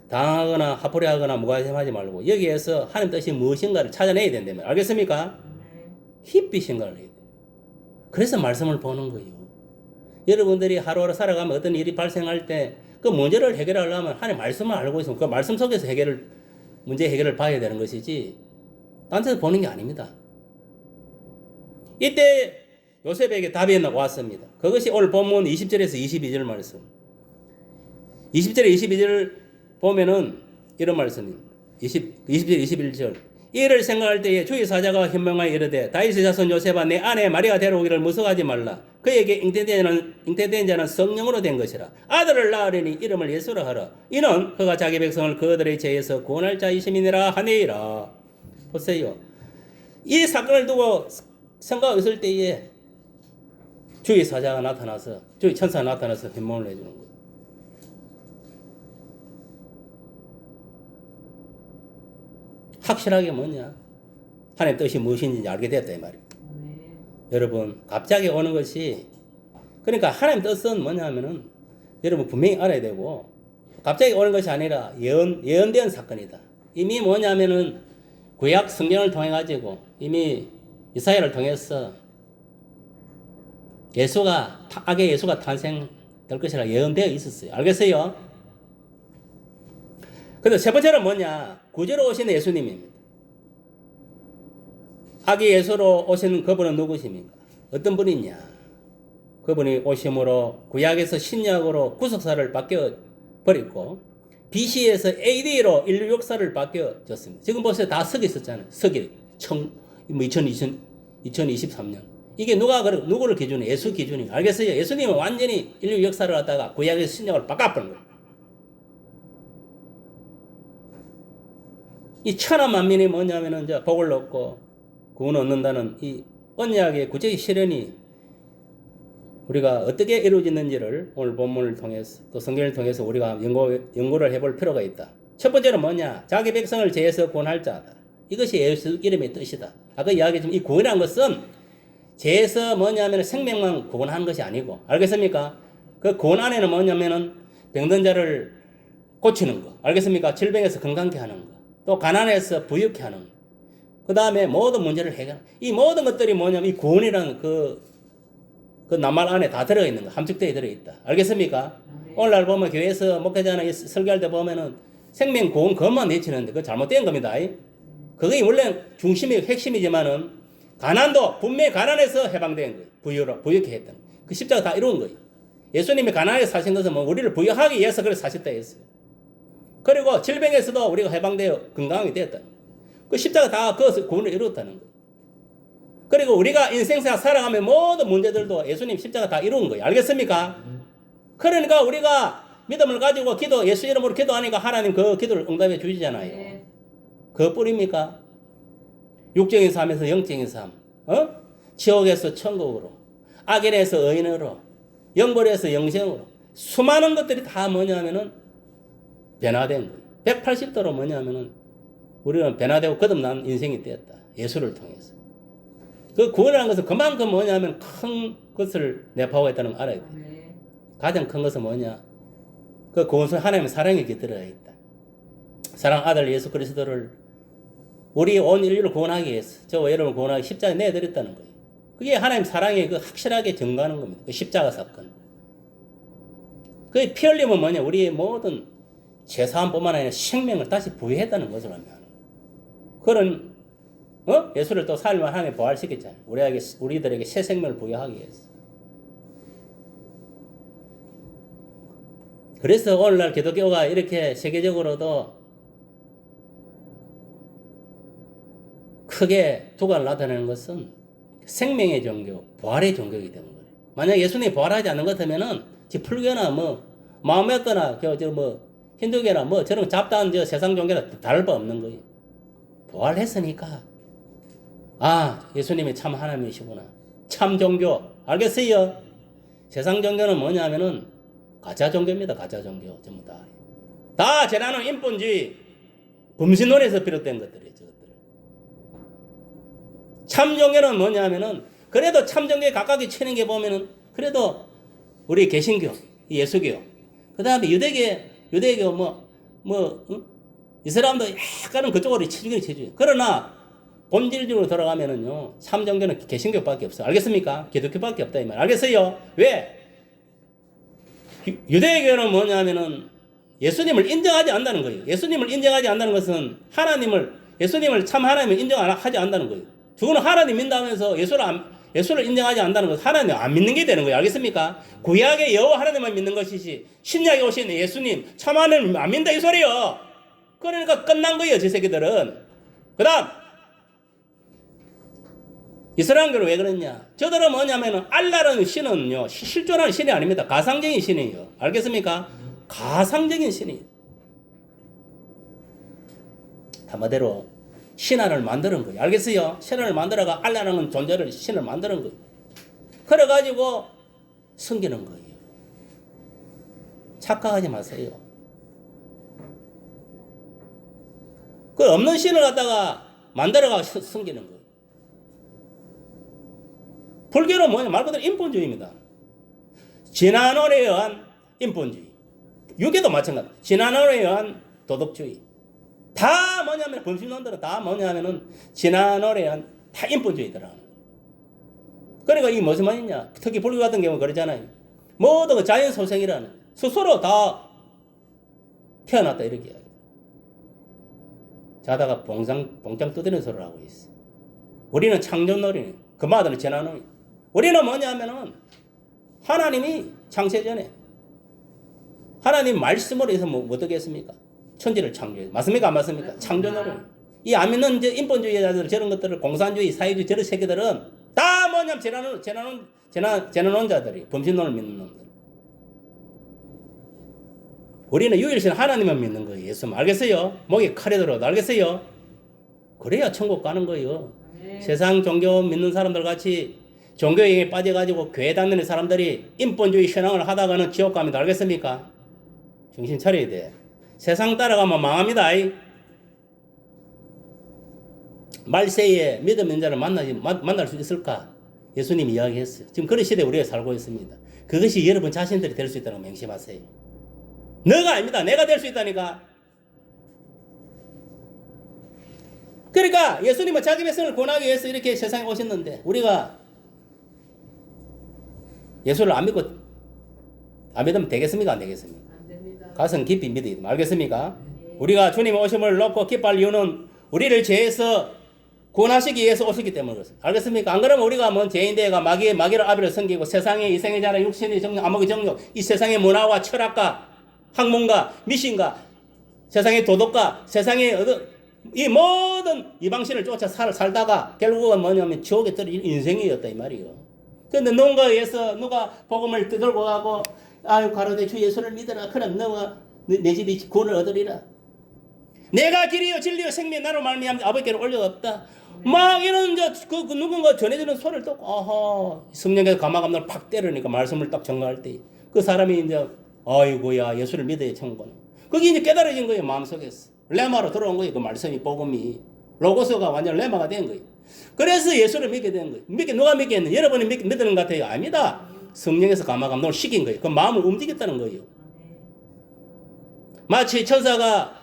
Speaker 1: 당하거나 하포리하거나 무관심하지 말고 여기에서 하나님 뜻이 무엇인가를 찾아내야 된다면 알겠습니까? 깊이 생각을 해야 돼. 그래서 말씀을 보는 거예요. 여러분들이 하루하루 살아가면 어떤 일이 발생할 때 그 문제를 해결하려면 하나님 말씀을 알고 있으면 그 말씀 속에서 문제 해결을 봐야 되는 것이지 딴 데서 보는 게 아닙니다. 이때 요셉에게 답이 왔습니다. 그것이 오늘 본문 20절에서 22절 말씀. 20절에 22절 보면은 이런 말씀입니다. 20절 21절. 이를 생각할 때에 주의 사자가 현명하여 이르되 다윗의 자손 요셉아 내 아내 마리아 데려오기를 무서워하지 말라. 그에게 잉태된 자는 성령으로 된 것이라. 아들을 낳으려니 이름을 예수라 하라. 이는 그가 자기 백성을 그들의 죄에서 구원할 자이심이니라 하니라. 보세요. 이 사건을 두고 생각했을 때에 주의 사자가 나타나서 주의 천사가 나타나서 현몽을 해주는 거예요. 확실하게 뭐냐? 하나님의 뜻이 무엇인지 알게 되었다 이 말이에요. 여러분 갑자기 오는 것이 그러니까 하나님 뜻은 뭐냐면은 여러분 분명히 알아야 되고 갑자기 오는 것이 아니라 예언된 사건이다. 이미 뭐냐면은 구약 성경을 통해 가지고 이미 이사야를 통해서 악의 예수가 탄생될 것이라 예언되어 있었어요. 알겠어요? 근데 세 번째는 뭐냐? 구주로 오신 예수님입니다. 악의 예수로 오신 그분은 누구십니까? 어떤 분이냐? 그분이 오심으로 구약에서 신약으로 구속사를 바뀌어버렸고 BC에서 AD로 인류 역사를 바뀌어졌습니다. 지금 보세요. 다 서기 있었잖아요. 서기 2023년. 이게 누구를 기준이에요? 예수 기준이에요. 알겠어요? 예수님은 완전히 인류 역사를 갖다가 구약에서 신약으로 바꿔버린 거예요. 이 천하 만민이 뭐냐면은 이제 복을 얻고 구원을 얻는다는 이 언약의 구체적 실현이 우리가 어떻게 이루어지는지를 오늘 본문을 통해서 또 성경을 통해서 우리가 연구를 해볼 필요가 있다. 첫 번째는 뭐냐? 자기 백성을 죄에서 구원할 자다. 이것이 예수 이름의 뜻이다. 아까 이야기했지만 이 구원이라는 것은 죄에서 뭐냐면 생명만 구원하는 것이 아니고, 알겠습니까? 그 구원 안에는 뭐냐면은 병든 자를 고치는 거, 알겠습니까? 질병에서 건강케 하는 거, 또 가난해서 부유케 하는 거, 그 다음에 모든 문제를 해결. 이 모든 것들이 뭐냐면 이 구원이라는 그 낱말 안에 다 들어있는 거, 함축되어 들어있다. 알겠습니까? 오늘날 보면 교회에서 목회자나 설교할 때 보면은 생명 구원 그것만 내치는데 그거 잘못된 겁니다. 그게 원래 중심이 핵심이지만은 가난도 분명히 가난해서 해방된 거예요. 부유케 했던 그 십자가 다 이룬 거예요. 예수님이 가난하게 사신 것은 뭐 우리를 부유하기 위해서 그렇게 사셨다 했어요. 그리고 질병에서도 우리가 해방되어 건강하게 되었다. 그 십자가 다 그것을 구원을 이루었다는 거예요. 그리고 우리가 인생사 살아가면 모든 문제들도 예수님 십자가 다 이룬 거예요. 알겠습니까? 그러니까 우리가 믿음을 가지고 예수 이름으로 기도하니까 하나님 그 기도를 응답해 주시잖아요.
Speaker 2: 네.
Speaker 1: 그것뿐입니까? 육적인 삶에서 영적인 삶, 지옥에서 천국으로, 악인에서 의인으로, 영벌에서 영생으로 수많은 것들이 다 뭐냐면은 변화된 거예요. 180도로 뭐냐면은 우리는 변화되고 거듭난 인생이 되었다. 예수를 통해서. 그 구원이라는 것은 그만큼 뭐냐면 큰 것을 내포하고 있다는 걸 알아야 돼요. 가장 큰 것은 뭐냐? 그 구원 속에 하나님의 사랑이 깃들어 있다. 사랑 아들 예수 그리스도를 우리 온 인류를 구원하기 위해서 저와 여러분을 구원하기 십자가에 내드렸다는 거예요. 그게 하나님 사랑의 그 확실하게 증거하는 겁니다. 그 십자가 사건. 그 피 흘림은 뭐냐? 우리의 모든 죄사함뿐만 아니라 생명을 다시 부여했다는 것을 하면 그런 예수를 또 살만 하나님 부활시켰잖아요. 우리들에게 새 생명을 부여하기 위해서. 그래서 오늘날 기독교가 이렇게 세계적으로도 크게 두각을 나타내는 것은 생명의 종교, 부활의 종교이기 때문에 그래요. 만약 예수님이 부활하지 않는 것 같으면은 불교나 마음에거나 힌두교나 저런 잡다한 세상 종교나 다를 바 없는 거예요. 부활했으니까 예수님이 참 하나님이시구나. 참 종교. 알겠어요? 세상 종교는 뭐냐면은 가짜 종교입니다. 가짜 종교. 전부 다. 다 재난은 인본주의, 범신론에서 비롯된 것들이에요. 저것들. 참 종교는 뭐냐면은 그래도 참 종교에 가깝게 치는 게 보면은 그래도 우리 개신교, 예수교, 그 다음에 유대교 이 사람도 약간은 그쪽으로 치주긴 치주. 그러나 본질적으로 돌아가면은요, 참 종교는 개신교밖에 없어. 알겠습니까? 기독교밖에 없다 이 말. 알겠어요? 왜? 유대교는 뭐냐면은 예수님을 인정하지 않는다는 거예요. 예수님을 인정하지 않는다는 것은 예수님을 참 하나님을 인정하지 않는다는 거예요. 그거는 하나님 믿는다면서 예수를 인정하지 않는다는 것은 하나님 안 믿는 게 되는 거예요. 알겠습니까? 구약의 여호와 하나님만 믿는 것이지 신약에 오신 예수님 참 하나님 안 믿는다 이 소리예요. 그러니까 끝난 거예요. 저 새끼들은. 그 다음 이스라엘교는 왜 그러냐? 저들은 뭐냐면은 알라라는 신은요, 실존하는 신이 아닙니다. 가상적인 신이에요. 알겠습니까? 가상적인 신이에요. 한마디로 신화를 만드는 거예요. 알겠어요? 신화를 만들어가 알라라는 존재를 신을 만드는 거예요. 그래가지고 숨기는 거예요. 착각하지 마세요. 그 없는 신을 갖다가 만들어가 숨기는 거예요. 불교는 뭐냐? 말 그대로 인본주의입니다. 진화론에 의한 인본주의. 유교도 마찬가지. 진화론에 의한 도덕주의. 다 뭐냐면 범신론들은 다 뭐냐면은 진화론에 의한 다 인본주의더라. 그러니까 이게 무슨 말이냐? 특히 불교 같은 경우는 그러잖아요. 모든 자연 소생이라는 스스로 다 태어났다 이렇게 이야기해요. 자다가 봉장 두드리는 소리를 하고 있어. 우리는 창조놀이, 그 말들은 진화론이. 우리는 뭐냐면은 하나님이 창세 전에 하나님 말씀으로 해서 어떻게 했습니까? 천지를 창조해요. 맞습니까? 안 맞습니까? 창조놀이. 이 안 믿는 인본주의자들 저런 것들을 공산주의, 사회주의 저런 새끼들은 다 뭐냐면 재난론자들이 범신론을 믿는 놈들. 우리는 유일신 하나님만 믿는 거예요. 예수만. 알겠어요? 목에 칼이 들어도 알겠어요? 그래야 천국 가는 거예요.
Speaker 4: 아멘.
Speaker 1: 세상 종교 믿는 사람들 같이 종교에 빠져가지고 교회 다니는 사람들이 인본주의 신앙을 하다가는 지옥 갑니다. 알겠습니까? 정신 차려야 돼. 세상 따라가면 망합니다. 말세에 믿음 있는 자를 만날 수 있을까? 예수님이 이야기했어요. 지금 그런 시대에 우리가 살고 있습니다. 그것이 여러분 자신들이 될 수 있다는 거 명심하세요. 너가 아닙니다. 내가 될 수 있다니까. 그러니까 예수님은 자기 백성을 구원하기 위해서 이렇게 세상에 오셨는데 우리가 예수를 안 믿으면 되겠습니까? 안 되겠습니까?
Speaker 2: 안 됩니다.
Speaker 1: 가슴 깊이 믿어야 됩니다. 알겠습니까? 우리가 주님 오심을 놓고 기뻐할 이유는 우리를 죄에서 구원하시기 위해서 오셨기 때문에 그렇습니다. 알겠습니까? 안 그러면 우리가 뭔 죄인대가 마귀를 아비를 섬기고 세상의 이생의 자랑, 육신의 정욕, 암흑의 정욕, 이 세상의 문화와 철학과 학문과 미신과 세상의 도덕과 세상의 이 모든 이방신을 쫓아 살다가 결국은 뭐냐면 지옥에 떨어질 인생이었다 이 말이에요. 그런데 누군가에 의해서 누가 복음을 들고 가고 아유 가로되 주 예수를 믿어라. 그럼 너가 내 집이 구원을 얻으리라. 내가 길이요 진리요 생명 나로 말미암아 아버지께로 올려 없다. 막 이런 그 누군가 전해주는 소리를 듣고 아하 성령께서 가마감나를 팍 때리니까 말씀을 딱 전가할 때 그 사람이 이제 아이고야 예수를 믿어야 천국은 그게 이제 깨달아진 거예요. 마음속에서 레마로 들어온 거예요. 그 말씀이 복음이 로고스가 완전 레마가 된 거예요. 그래서 예수를 믿게 된 거예요. 누가 믿겠는? 여러분이 믿는 것 같아요? 아닙니다. 성령에서 가마감독을 시킨 거예요. 그 마음을 움직였다는 거예요. 마치 천사가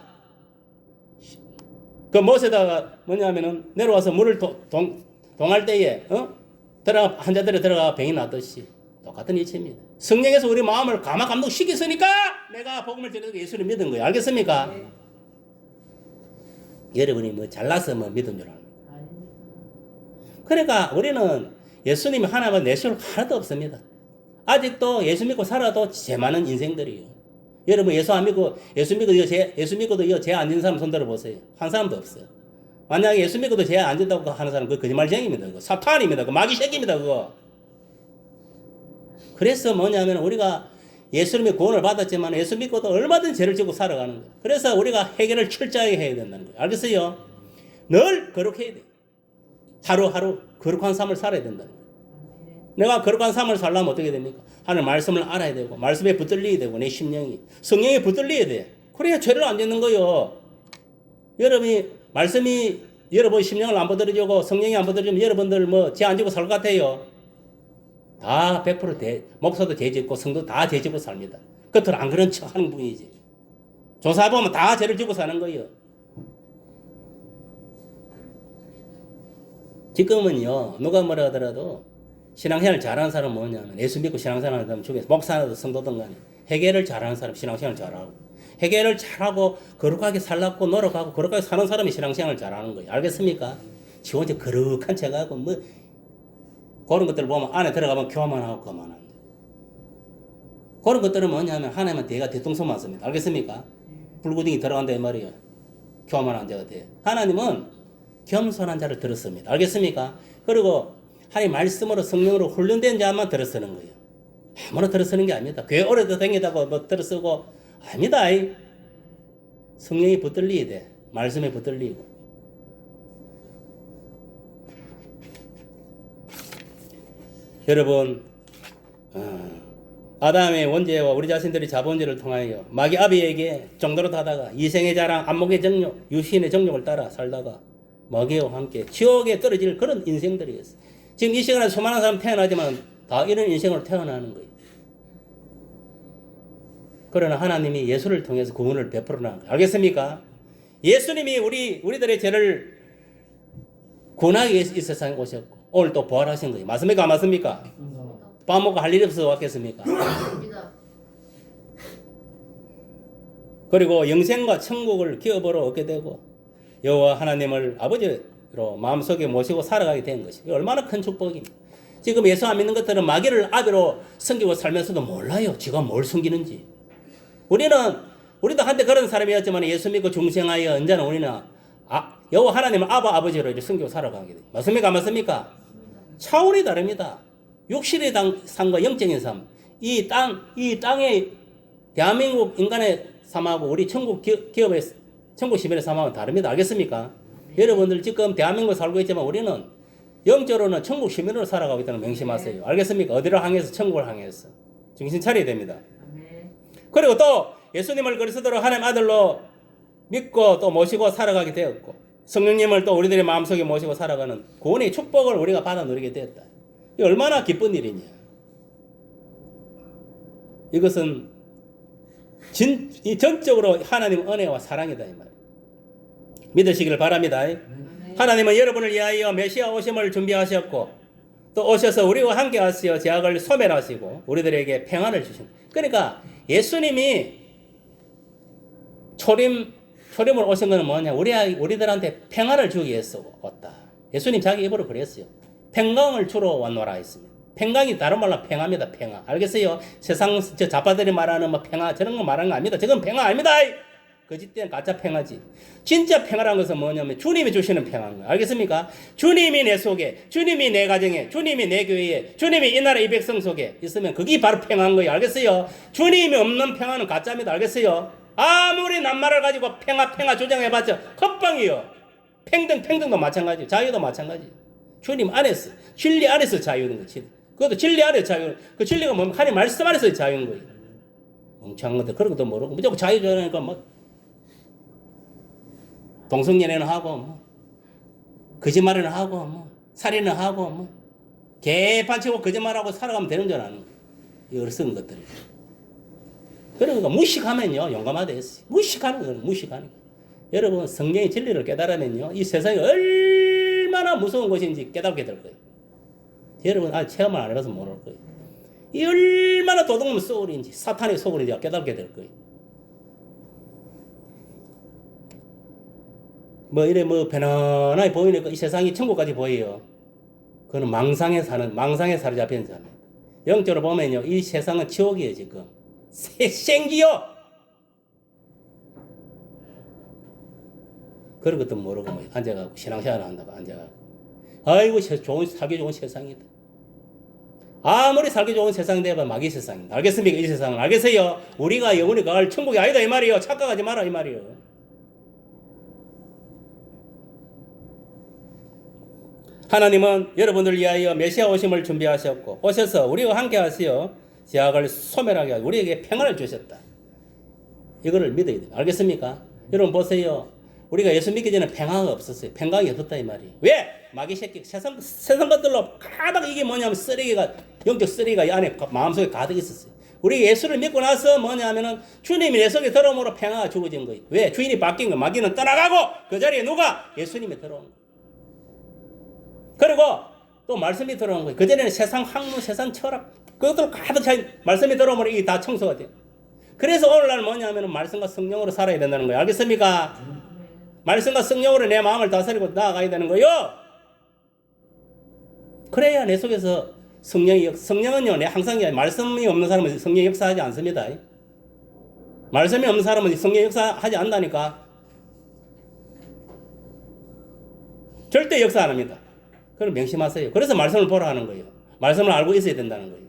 Speaker 1: 그 못에다가 뭐냐면은 내려와서 물을 동할 때에 들어가 환자들이 들어가 병이 났듯이 똑같은 이치입니다. 성령에서 우리 마음을 가마감독 시켰으니까 내가 복음을 드리고 예수를 믿은 거예요. 알겠습니까?
Speaker 2: 네.
Speaker 1: 여러분이 뭐 잘나서 뭐 믿은 줄 압니다. 그러니까 우리는 예수님이 하나만 내세울 하나도 없습니다. 아직도 예수 믿고 살아도 죄 많은 인생들이에요. 여러분 예수 믿고도 죄 안 지는 사람 손 들어보세요. 한 사람도 없어요. 만약에 예수 믿고도 죄 안 진다고 하는 사람 그 거짓말쟁이입니다. 그거 사탄입니다. 그 마귀 새끼입니다. 그거. 그래서 뭐냐면 우리가 예수님의 구원을 받았지만 예수 믿고도 얼마든지 죄를 지고 살아가는 거예요. 그래서 우리가 해결을 철저하게 해야 된다는 거예요. 알겠어요? 늘 거룩해야 돼요. 하루하루 거룩한 삶을 살아야 된다는 거예요. 내가 거룩한 삶을 살려면 어떻게 됩니까? 하나님 말씀을 알아야 되고 말씀에 붙들려야 되고 내 심령이 성령에 붙들려야 돼. 그래야 죄를 안 짓는 거예요. 여러분이 말씀이 여러분 심령을 안 붙들어주고 성령이 안 붙들어주면 여러분들 뭐 죄 안 지고 살 것 같아요? 다 100% 목사도 죄 짓고 성도 다 죄 짓고 삽니다. 겉으로 안 그런 척 하는 분이지. 조사해보면 다 죄를 지고 사는 거예요. 지금은요 누가 뭐라 하더라도 신앙생활 잘하는 사람은 뭐냐면 예수 믿고 신앙생활 하는 사람 중에서 목사나 성도든 간에 회개를 잘하는 사람 신앙생활 잘하고 회개를 잘하고 거룩하게 살라고 노력하고 거룩하게 사는 사람이 신앙생활 잘하는 거예요. 알겠습니까? 지 혼자 거룩한 척하고 뭐 그런 것들을 보면 안에 들어가면 교만하고 그만합니다. 그런 것들은 뭐냐면 하나님은 대가 뒤통수만 씁니다. 알겠습니까? 불구덩이 들어간다 이 말이에요. 교만한 자가 돼. 하나님은 겸손한 자를 들었습니다. 알겠습니까? 그리고 하나님 말씀으로 성령으로 훈련된 자만 들어쓰는 거예요. 아무나 들어쓰는 게 아닙니다. 교회 오래도 다니다고 뭐 들어쓰고 아닙니다. 성령이 붙들려야 돼. 말씀에 붙들리고. 여러분 아담의 원죄와 우리 자신들의 자본죄를 통하여 마귀 아비에게 종노릇 하다가 이생의 자랑, 안목의 정욕, 유신의 정욕을 따라 살다가 마귀와 함께 지옥에 떨어질 그런 인생들이었어요. 지금 이 시간에 수많은 사람 태어나지만 다 이런 인생으로 태어나는 거예요. 그러나 하나님이 예수를 통해서 구원을 베풀어나는 거예요. 알겠습니까? 예수님이 우리들의 죄를 구원하기 위해서 이 세상에 오셨고 오늘 또 부활하신 거예요. 맞습니까? 안 맞습니까? 밥 먹고 할 일이 없어서 왔겠습니까? 그리고 영생과 천국을 기업으로 얻게 되고 여호와 하나님을 아버지로 마음속에 모시고 살아가게 된 것이 얼마나 큰 축복입니다. 지금 예수 안 믿는 것들은 마귀를 아비로 섬기고 살면서도 몰라요. 지가 뭘 섬기는지. 우리도 한때 그런 사람이었지만 예수 믿고 중생하여 언제나 우리는 여호와 하나님을 아버지로 이렇게 섬기고 살아가게 돼요. 맞습니까? 안 맞습니까? 차원이 다릅니다. 육신의 삶과 영적인 삶. 이 땅의 대한민국 인간의 삶하고 우리 천국 기업의 천국 시민의 삶하고는 다릅니다. 알겠습니까? 여러분들 지금 대한민국에 살고 있지만 우리는 영적으로는 천국 시민으로 살아가고 있다는 걸 명심하세요. 알겠습니까? 어디로 향해서? 천국을 향해서. 정신 차려야 됩니다. 그리고 또 예수님을 그리스도로 하나님 아들로 믿고 또 모시고 살아가게 되었고 성령님을 또 우리들의 마음속에 모시고 살아가는 구원의 축복을 우리가 받아 누리게 되었다. 이 얼마나 기쁜 일이냐. 이것은 이 전적으로 하나님 은혜와 사랑이다 이 말이에요. 믿으시기를 바랍니다. 하나님은 여러분을 위하여 메시아 오심을 준비하셨고 또 오셔서 우리와 함께 하시어 죄악을 소멸하시고 우리들에게 평안을 주신. 그러니까 예수님이 초림으로 오신 것은 뭐냐? 우리들한테 평안을 주기 위해서 왔다. 예수님 자기 입으로 그랬어요. 평강을 주러 왔노라 했습니다. 평강이 다른 말로 평화입니다. 평화. 알겠어요? 세상 저 자파들이 말하는 뭐 평화 저런 거 말하는 거 아닙니다. 저건 평화 아닙니다. 거짓된 가짜 평화지. 진짜 평화라는 것은 뭐냐면 주님이 주시는 평화인 거예요. 알겠습니까? 주님이 내 속에, 주님이 내 가정에, 주님이 내 교회에, 주님이 이 나라 이 백성 속에 있으면 그게 바로 평화인 거예요. 알겠어요? 주님이 없는 평화는 가짜입니다. 알겠어요? 아무리 낱말을 가지고 평화 주장해봤자 헛방이요. 평등도 마찬가지, 자유도 마찬가지. 주님 안에서, 진리 안에서 자유는 거지. 그것도 진리 안에서 자유. 그 진리가 뭐냐면 하나님 말씀 안에서 자유인 거예요. 멍청한 것들 그런 것도 모르고 무조건 자유 주장하니까 뭐 동성연애는 하고 뭐 거짓말은 하고 뭐 살인은 하고 뭐 개판치고 거짓말하고 살아가면 되는 줄 아는 거예요. 어리석은 것들이. 그러니까 무식하면요 용감하다 했어요. 무식하는 거예요. 무식하는 거예요. 여러분 성경의 진리를 깨달으면요 이 세상이 얼마나 무서운 것인지 깨닫게 될 거예요. 여러분 아직 체험을 안 해봐서 모를 거예요. 이 얼마나 도둑놈 소울인지 사탄의 소울인지 깨닫게 될 거예요. 뭐 이래 뭐 편안하게 보이니까 이 세상이 천국까지 보여요. 그거는 망상에 사로잡힌 자입니다. 영적으로 보면요 이 세상은 지옥이에요. 지금 생지요. 그런 것도 모르고 뭐 앉아가고 신앙생활을 한다고 앉아가고 아이고 살기 좋은 세상이다. 아무리 살기 좋은 세상인데 해봐 마귀 세상입니다. 알겠습니까? 이 세상은 알겠어요? 우리가 영원히 갈 천국이 아니다 이 말이에요. 착각하지 마라 이 말이에요. 하나님은 여러분들 위하여 메시아 오심을 준비하셨고 오셔서 우리와 함께 하시어 죄악을 소멸하게 하고 우리에게 평안을 주셨다. 이거를 믿어야 돼요. 알겠습니까? 여러분 보세요. 우리가 예수 믿기 전에 평화가 없었어요. 평강이 없었다 이 말이에요. 왜? 마귀 새끼 세상 것들로 가득 이게 뭐냐면 쓰레기가 영적 쓰레기가 이 안에 마음속에 가득 있었어요. 우리 예수를 믿고 나서 뭐냐면은 주님이 내 속에 들어옴으로 평화가 주어진 거예요. 왜? 주인이 바뀐 거. 마귀는 떠나가고 그 자리에 누가? 예수님이 들어온 거예요. 그리고 또 말씀이 들어온 거예요. 그전에는 세상 학문, 세상 철학 그것들 가득 차인 말씀이 들어오면 이게 다 청소가 돼요. 그래서 오늘날 뭐냐면 말씀과 성령으로 살아야 된다는 거예요. 알겠습니까? 말씀과 성령으로 내 마음을 다스리고 나아가야 되는 거예요. 그래야 내 속에서 성령은요, 내 항상 말씀이 없는 사람은 성령 역사하지 않습니다. 말씀이 없는 사람은 성령 역사하지 않다니까. 절대 역사 안 합니다. 그걸 명심하세요. 그래서 말씀을 보라 하는 거예요. 말씀을 알고 있어야 된다는 거예요.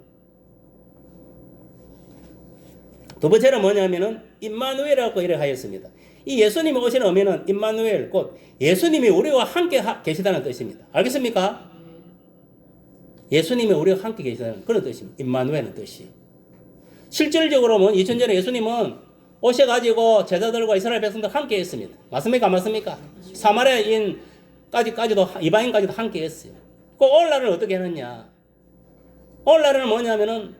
Speaker 1: 두 번째는 뭐냐면은 임마누엘이라고 이렇게 하였습니다. 이 예수님이 오시는 의미는 임마누엘 곧 예수님이 우리와 함께 계시다는 뜻입니다. 알겠습니까? 예수님이 우리와 함께 계시다는 그런 뜻입니다. 임마누엘의 뜻이. 실질적으로 2000년 전에 예수님은 오셔가지고 제자들과 이스라엘 백성들 함께 했습니다. 맞습니까? 맞습니까? 사마리아인까지도 이방인까지도 함께 했어요. 그 오늘날은 어떻게 하느냐? 오늘날은 뭐냐면은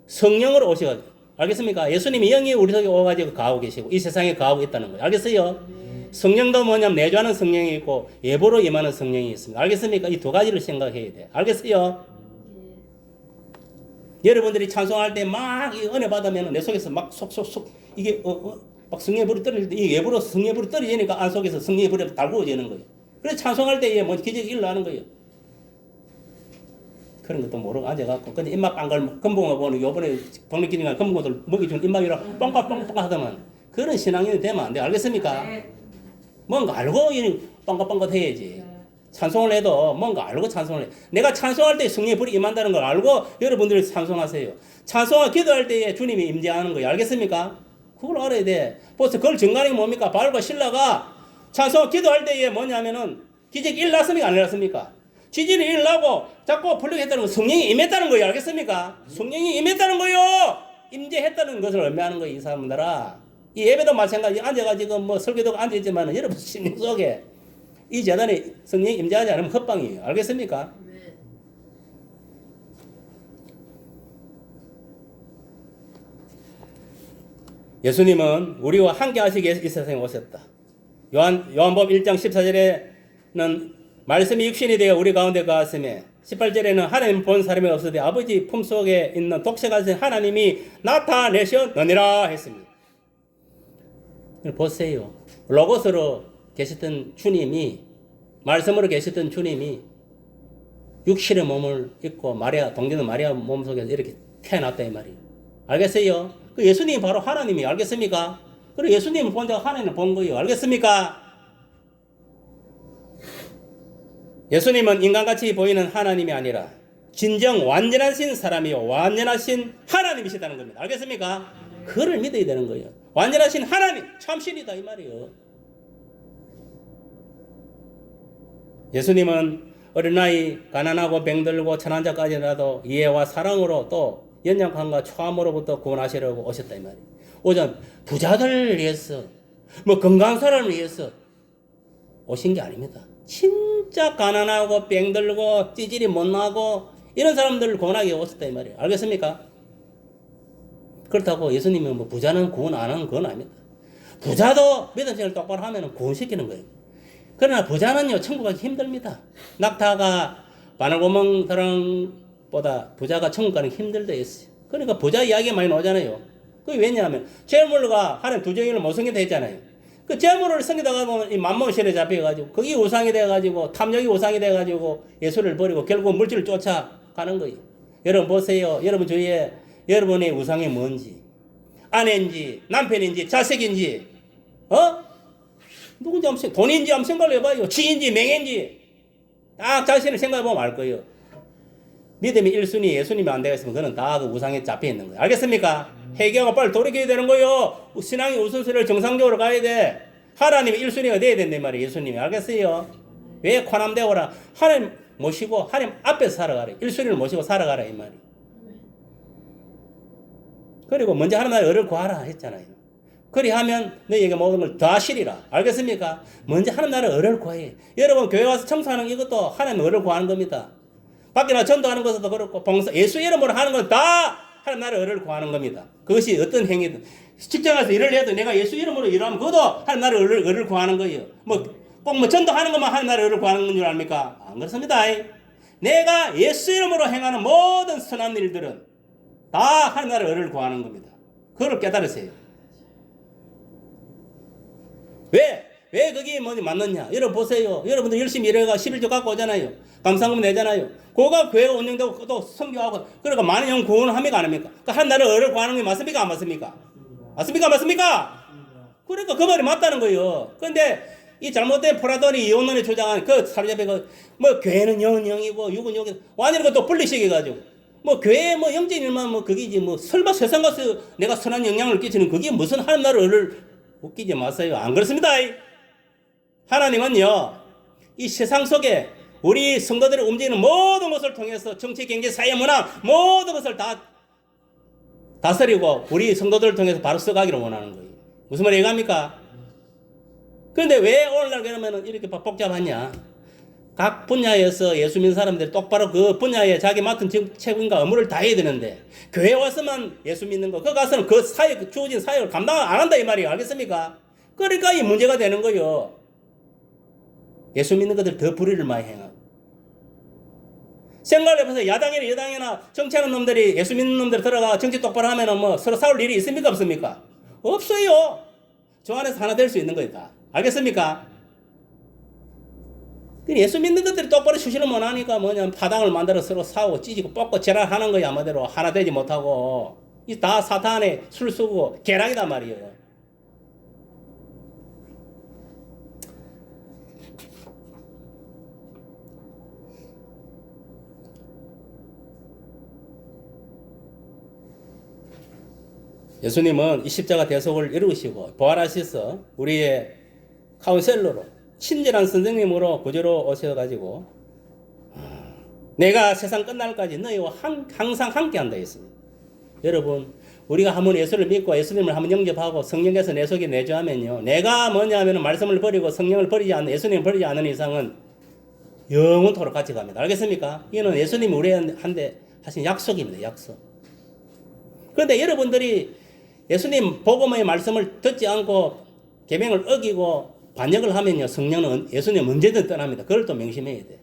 Speaker 1: 성령으로 오셔가지고 알겠습니까? 예수님이 영이 우리 속에 오가지고 가하고 계시고 이 세상에 가하고 있다는 거예요. 알겠어요? 성령도 뭐냐면 내주하는 성령이 있고 예보로 임하는 성령이 있습니다. 알겠습니까? 이 두 가지를 생각해야 돼. 알겠어요? 여러분들이 찬송할 때 막 은혜 받으면 내 속에서 막 속속속 이게 막 성령의 불이 떨어질 때 이 예보로 성령의 불이 떨어지니까 안 속에서 성령의 불이 달구어지는 거예요. 그래서 찬송할 때 뭐 기적이 일어나는 거예요. 그런 것도 모르고 앉아갖고 근데 입맛 빵걸 금붕어 보는 요번에 복리기니까 금붕어들 먹이주는 입맛이라 뻥까뻥까 하더만 그런 신앙인이 되면 안 돼. 알겠습니까? 뭔가 알고 뻥까뻥까 해야지. 찬송을 해도 뭔가 알고 찬송을 해. 내가 찬송할 때 성령의 불이 임한다는 걸 알고 여러분들이 찬송하세요. 찬송과 기도할 때에 주님이 임재하는 거예요. 알겠습니까? 그걸 알아야 돼. 벌써 그걸 증거하는 게 뭡니까? 바울과 실라가 찬송 기도할 때에 뭐냐면은 기적이 일어났습니까? 안 일어났습니까? 지진이 일어나고 자꾸 불력했다는 건 성령이 임했다는 거예요. 알겠습니까? 성령이 임했다는 거요. 임재했다는 것을 의미하는 거예요. 이 사람들아. 이 예배도 마찬가지. 앉아가지고 뭐 설교도 앉아있지만 여러분 심령 속에 이 재단에 성령이 임재하지 않으면 헛방이에요. 알겠습니까? 예수님은 우리와 함께 하시기 위해서 이 세상에 오셨다. 요한복음 1장 14절에는 말씀이 육신이 되어 우리 가운데 거하시매 18절에는 하나님 본 사람이 없으되 아버지 품속에 있는 독생하신 하나님이 나타내셨느니라 했습니다. 보세요. 로고스로 계셨던 주님이 말씀으로 계셨던 주님이 육신의 몸을 입고 마리아 동정의 마리아 몸속에서 이렇게 태어났다 이 말이에요. 알겠어요? 그 예수님이 바로 하나님이 알겠습니까? 그리고 예수님을 본 자가 하나님을 본 거예요. 알겠습니까? 예수님은 인간같이 보이는 하나님이 아니라 진정 완전하신 사람이요 완전하신 하나님이시다는 겁니다. 알겠습니까? 그를 믿어야 되는 거예요. 완전하신 하나님 참신이다 이 말이에요. 예수님은 어린아이 가난하고 병들고 천한자까지라도 이해와 사랑으로 또 연약함과 초함으로부터 구원하시려고 오셨다 이 말이에요. 오전 부자들을 위해서 뭐 건강한 사람을 위해서 오신 게 아닙니다. 진짜 가난하고 병들고 찌질이 못나고 이런 사람들을 구원하기 위해 오셨다 이 말이에요. 알겠습니까? 그렇다고 예수님이 뭐 부자는 구원 안 하는 건 아닙니다. 부자도 믿음생활을 똑바로 하면 구원시키는 거예요. 그러나 부자는요 천국 가기 힘듭니다. 낙타가 바늘구멍 사람보다 부자가 천국 가는 게 힘들다 했어요. 그러니까 부자 이야기가 많이 나오잖아요. 그게 왜냐하면 재물과 하나님 두 정의를 모성게 되잖아요. 그 재물을 섬기다가 보면 이 만몬실에 잡혀가지고 거기 우상이 돼가지고 탐욕이 우상이 돼가지고 예수를 버리고 결국 물질을 쫓아가는 거예요. 여러분 보세요. 여러분 주위에 여러분의 우상이 뭔지 아내인지 남편인지 자식인지 누군지 한번 돈인지 한번 생각을 해봐요. 지인지 명예인지 딱 자신을 생각해보면 알 거예요. 믿음이 1순위 예수님이 안 되겠으면 그는 다 그 우상에 잡혀 있는 거예요. 알겠습니까? 회개하고 빨리 돌이켜야 되는 거예요. 신앙의 우선순위를 정상적으로 가야 돼. 하나님이 1순위가 돼야 된단 말이에요. 예수님이. 알겠어요? 왜 관함되어라. 하나님 모시고 하나님 앞에서 살아가래. 1순위를 모시고 살아가라 이 말이에요. 그리고 먼저 하나님 나라의 의를 구하라 했잖아요. 그리하면 너희에게 모든 걸 더하시리라. 알겠습니까? 먼저 하나님 나라의 의를 구해. 여러분 교회 와서 청소하는 이것도 하나님의 의를 구하는 겁니다. 밖에 나가 전도하는 것도 그렇고 봉사 예수 이름으로 하는 건 다 하나님 나라의 의를 구하는 겁니다. 그것이 어떤 행위든 직장에서 일을 해도 내가 예수 이름으로 일하면 그것도 하나님 나라의 의를 구하는 거예요. 꼭 전도하는 것만 하나님 나라의 의를 구하는 건 줄 압니까? 안 그렇습니다. 내가 예수 이름으로 행하는 모든 선한 일들은 다 하나님 나라의 의를 구하는 겁니다. 그걸 깨달으세요. 왜 그게 맞느냐? 여러분 보세요. 여러분들 열심히 일해가 11조 갖고 오잖아요. 감사금 내잖아요. 그거가 교회가 운영되고 또 선교하고 그러니까 많은 영 구원을 합니까 안 합니까? 그러니까 한 나라의 의를 구하는 게 맞습니까 안 맞습니까? 맞습니까? 맞습니까? 그러니까 그 말이 맞다는 거예요. 그런데 이 잘못된 포라돈이 이혼론에 주장한 그 사로잡히고 뭐 교회는 영은 영이고 육은 육이 완전히 그것도 분리시켜가지고 뭐 교회 뭐 영적인 일만 뭐 그게지 뭐 설마 세상 가서 내가 선한 영향을 끼치는 그게 무슨 하나님 나라의 의를 웃기지 마세요. 안 그렇습니다. 하나님은요 이 세상 속에 우리 성도들이 움직이는 모든 것을 통해서 정치, 경제, 사회, 문화 모든 것을 다 다스리고 우리 성도들을 통해서 바로 써가기를 원하는 거예요. 무슨 말이 이해갑니까? 그런데 왜 오늘날 그러면 이렇게 복잡하냐? 각 분야에서 예수 믿는 사람들이 똑바로 그 분야에 자기 맡은 책임과 의무를 다해야 되는데 교회 와서만 예수 믿는 거, 그 가서는 그 사역, 그 주어진 사역을 감당 안 한다 이 말이에요. 알겠습니까? 그러니까 이 문제가 되는 거예요. 예수 믿는 것들 더 불의를 많이 행하고. 생각을 해보세요. 야당이나 여당이나 정치하는 놈들이 예수 믿는 놈들 들어가 정치 똑바로 하면은 뭐 서로 싸울 일이 있습니까? 없습니까? 없어요. 저 안에서 하나 될 수 있는 거예요. 다. 알겠습니까? 예수 믿는 것들이 똑바로 수시를 못하니까 뭐냐 파당을 만들어 서로 싸우고 찢고 뽑고 지랄하는 거야. 아마대로 하나 되지 못하고. 이 다 사탄의 술수고 계략이단 말이에요. 예수님은 이 십자가 대속을 이루시고 부활하셔서 우리의 카운셀러로 친절한 선생님으로 구주로 오셔가지고 내가 세상 끝날까지 너희와 항상 함께한다 했습니다. 여러분 우리가 한번 예수를 믿고 예수님을 한번 영접하고 성령께서 내 속에 내주하면요, 내가 뭐냐면 말씀을 버리고 성령을 버리지 않는, 예수님을 버리지 않는 이상은 영원토록 같이 갑니다. 알겠습니까? 이는 예수님이 우리한테 하신 약속입니다. 약속. 그런데 여러분들이 예수님 복음의 말씀을 듣지 않고 계명을 어기고 반역을 하면요, 성령은 예수님 언제든 떠납니다. 그걸 또 명심해야 돼.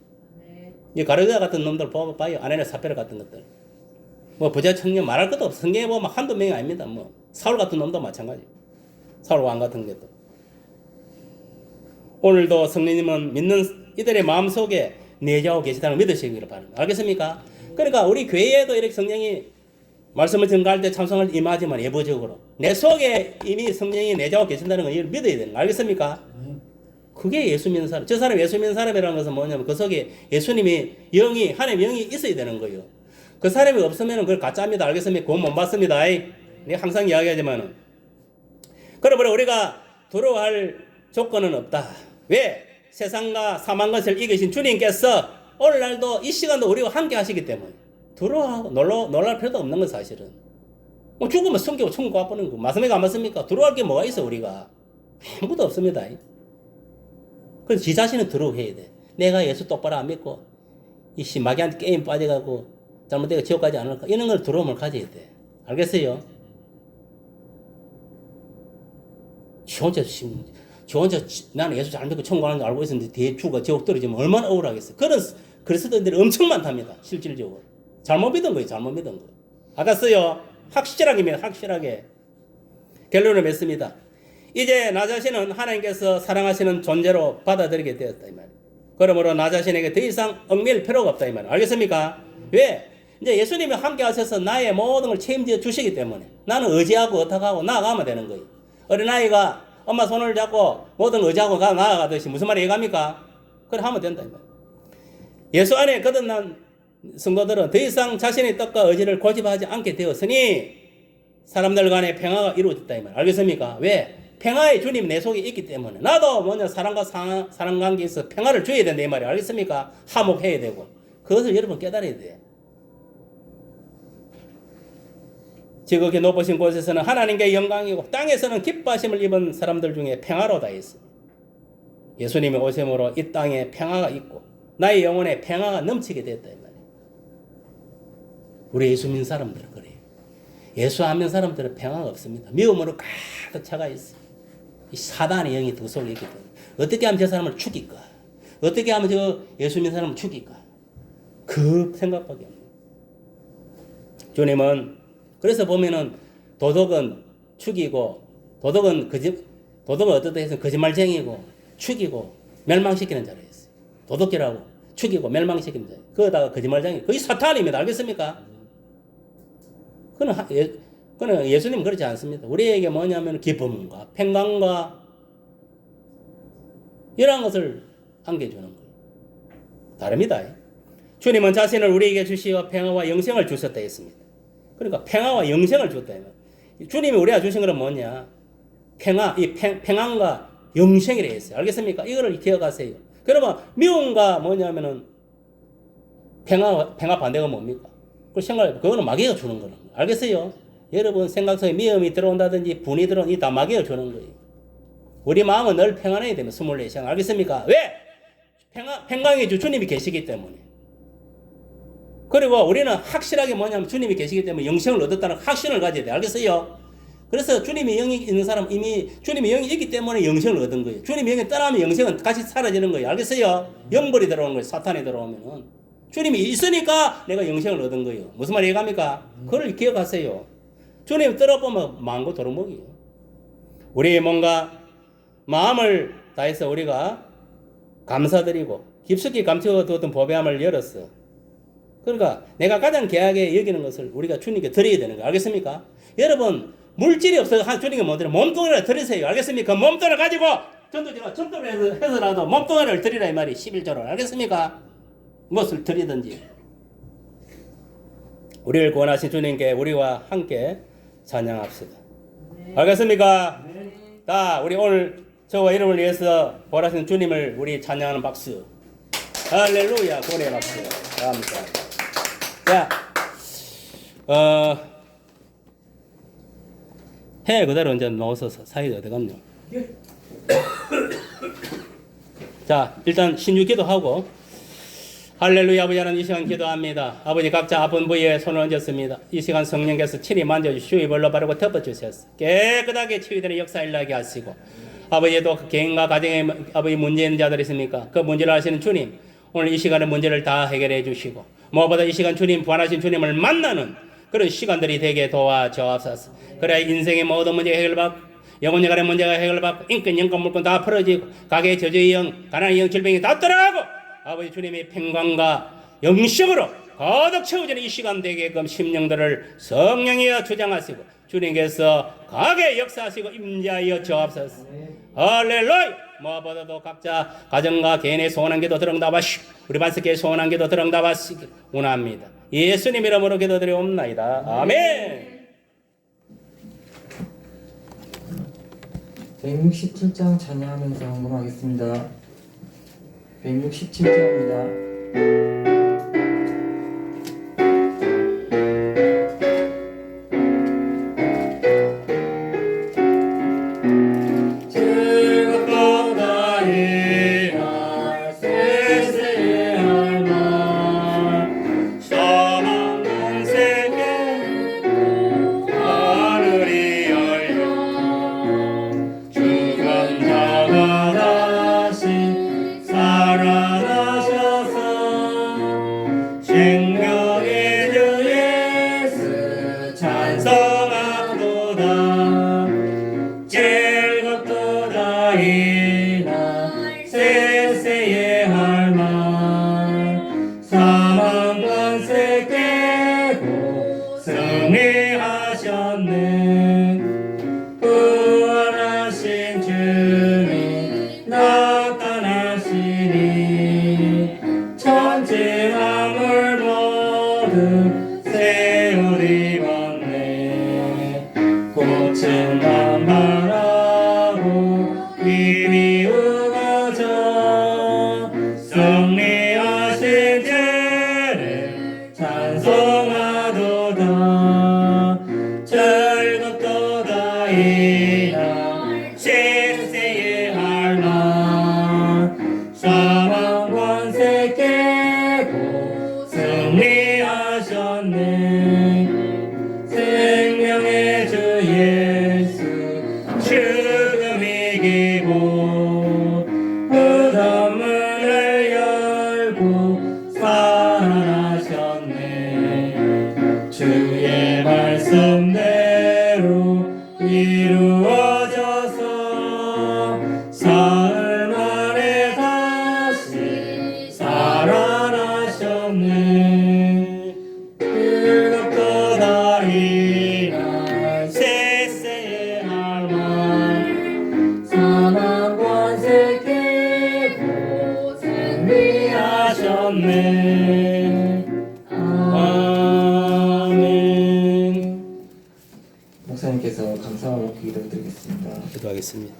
Speaker 1: 이 가룟유다 같은 놈들 보고 봐요. 아내네 사페라 같은 것들. 뭐 부자 청년 말할 것도 없어. 성경에 보면 한두 명이 아닙니다. 뭐 사울 같은 놈도 마찬가지. 사울 왕 같은 것도. 오늘도 성령님은 믿는 이들의 마음속에 내재하고 계시다는 걸 믿으시기를 바랍니다. 알겠습니까? 그러니까 우리 교회에도 이렇게 성령이 말씀을 전가할 때 참석을 임하지만 예보적으로 내 속에 이미 성령이 내재하고 계신다는 걸 믿어야 되는 거 알겠습니까? 그게 예수 믿는 사람. 저 사람 예수 믿는 사람이라는 것은 뭐냐면 그 속에 예수님이 영이, 하나님의 영이 있어야 되는 거예요. 그 사람이 없으면 그걸 가짜입니다. 알겠습니까? 그건 못 받습니다. 내가 항상 이야기하지만은. 그러므로 우리가 두려워할 조건은 없다. 왜? 세상과 사망 것을 이기신 주님께서 오늘날도 이 시간도 우리와 함께 하시기 때문에 두려워하고 놀랄 필요도 없는 건 사실은. 뭐 죽으면 숨기고 천국 가보는 거. 맞습니까? 안 맞습니까? 두려워할 게 뭐가 있어 우리가. 아무것도 없습니다. 그래서 지 자신은 두려워해야 돼. 내가 예수 똑바로 안 믿고 이 마귀한테 게임 빠져가고 잘못되고 지옥 가지 않을까. 이런 걸 두려움을 가져야 돼. 알겠어요? 지 혼자 나는 예수 잘 믿고 천국 가는 거 알고 있었는데 뒤에 죽어 지옥 떨어지면 얼마나 억울하겠어. 그런 그리스도인들이 엄청 많답니다. 실질적으로. 잘못 믿은 거예요. 잘못 믿은 거. 알았어요? 확실하게 믿어. 확실하게. 결론을 맺습니다. 이제 나 자신은 하나님께서 사랑하시는 존재로 받아들이게 되었다 이 말이에요. 그러므로 나 자신에게 더 이상 얽매일 필요가 없다 이 말이에요. 알겠습니까? 왜? 이제 예수님이 함께 하셔서 나의 모든 걸 책임져 주시기 때문에 나는 의지하고 어떡하고 나아가면 되는 거예요. 어린아이가 엄마 손을 잡고 모든 의지하고 나아가듯이 무슨 말이 이해갑니까? 그래 하면 된다 이 말이에요. 예수 안에 거듭난 성도들은 더 이상 자신의 뜻과 의지를 고집하지 않게 되었으니 사람들 간의 평화가 이루어졌다 이 말이에요. 알겠습니까? 왜? 평화의 주님이 내 속에 있기 때문에 나도 뭐냐 사람과 사람 관계에서 평화를 줘야 된다 이 말이에요. 알겠습니까? 화목해야 되고 그것을 여러분 깨달아야 돼요. 지극히 높으신 곳에서는 하나님께 영광이고 땅에서는 기뻐하심을 입은 사람들 중에 평화로다 했습니다. 예수님이 오심으로 이 땅에 평화가 있고 나의 영혼에 평화가 넘치게 됐다 이 말이에요. 우리 예수 믿는 사람들은 그래요. 예수 안 믿는 사람들은 평화가 없습니다. 미움으로 가득 차가 있어요. 이 사단의 영이 그 속에 있기 때문에 어떻게 하면 저 사람을 죽일까? 어떻게 하면 저 예수 믿는 사람을 죽일까? 그 생각밖에 없네요. 주님은 그래서 보면은 도덕은 죽이고 도덕은 어떻다 해서 거짓말쟁이고 죽이고 멸망시키는 자로 했어요. 도덕이라고 죽이고 멸망시키는 자. 그거다가 거짓말쟁이. 그게 사탄입니다. 알겠습니까? 그는 예수님은 그렇지 않습니다. 우리에게 뭐냐면 기쁨과 평강과 이러한 것을 안겨주는 거예요. 다릅니다. 주님은 자신을 우리에게 주시어 평화와 영생을 주셨다 했습니다. 그러니까 평화와 영생을 줬다. 주님이 우리가 주신 것은 뭐냐? 평화, 이 평안과 영생이라 했어요. 알겠습니까? 이거를 기억하세요. 그러면 미움과 뭐냐면은 평화 반대가 뭡니까? 그 생각, 그거는 마귀가 주는 거는. 알겠어요? 여러분 생각 속에 미움이 들어온다든지 분이 들어오니 다 마귀가 주는 거예요. 우리 마음은 늘 평안해야 됩니다. 24시간. 알겠습니까? 왜? 평강의 주 주님이 계시기 때문에. 그리고 우리는 확실하게 뭐냐면 주님이 계시기 때문에 영생을 얻었다는 확신을 가져야 돼요. 알겠어요? 그래서 주님이 영이 있는 사람 이미 주님이 영이 있기 때문에 영생을 얻은 거예요. 주님이 영이 떠나면 영생은 같이 사라지는 거예요. 알겠어요? 영벌이 들어오는 거예요. 사탄이 들어오면은. 주님이 있으니까 내가 영생을 얻은 거예요. 무슨 말이 이해갑니까? 그걸 기억하세요. 주님 떨어보면 망고 도루묵이에요. 우리의 뭔가 마음을 다해서 우리가 감사드리고 깊숙이 감춰두었던 보배함을 열었어. 그러니까 내가 가장 귀하게 여기는 것을 우리가 주님께 드려야 되는 거예요. 알겠습니까? 여러분 물질이 없어서 주님께 못 드려 몸뚱이를 드리세요. 알겠습니까? 몸뚱이를 가지고 전도를 해서라도 몸뚱이를 드리라 이 말이 11조를. 알겠습니까? 무엇을 드리든지 우리를 구원하신 주님께 우리와 함께 찬양합시다. 알겠습니까? 자, 우리 오늘 저와 이름을 위해서 부활하신 주님을 우리 찬양하는 박수. 할렐루야. 고래 박수. 감사합니다. 자, 해 그대로 이제 넣어서 사이드 어디 갔냐? 자, 일단 신유 기도하고 할렐루야. 아버지 하나님 이 시간 기도합니다. 아버지 각자 아픈 부위에 손을 얹었습니다. 이 시간 성령께서 친히 만져주시고 이벌로 바르고 덮어주셔서 깨끗하게 치유되는 역사 일나게 하시고 아버지도 개인과 가정에 아버지 문제 있는 자들 있습니까? 그 문제를 아시는 주님 오늘 이 시간에 문제를 다 해결해 주시고 무엇보다 이 시간 주님 부활하신 주님을 만나는 그런 시간들이 되게 도와주옵소서. 그래야 인생의 모든 문제가 해결받고 영혼여간의 문제가 해결받고 인권, 영권, 물권 다 풀어지고 가게의 저주의 영, 가난의 영, 질병이 다 떠나가고 아버지 주님의 평강과 영식으로 가득 채워지는 이 시간 되게끔 심령들을 성령이여 주장하시고 주님께서 가게 역사하시고 임재하여 주옵소서. 할렐루야. 무엇보다도 각자 가정과 개인의 소원한 기도 들응답하시고 우리 반석교의 소원한 기도 들응답하시기 원합니다. 예수님 이름으로 기도드리옵나이다. 아멘.
Speaker 3: 167장 찬양하면서 헌금하겠습니다. 167장입니다. 목사님께서 감사하고 기도드리겠습니다.
Speaker 1: 기도하겠습니다.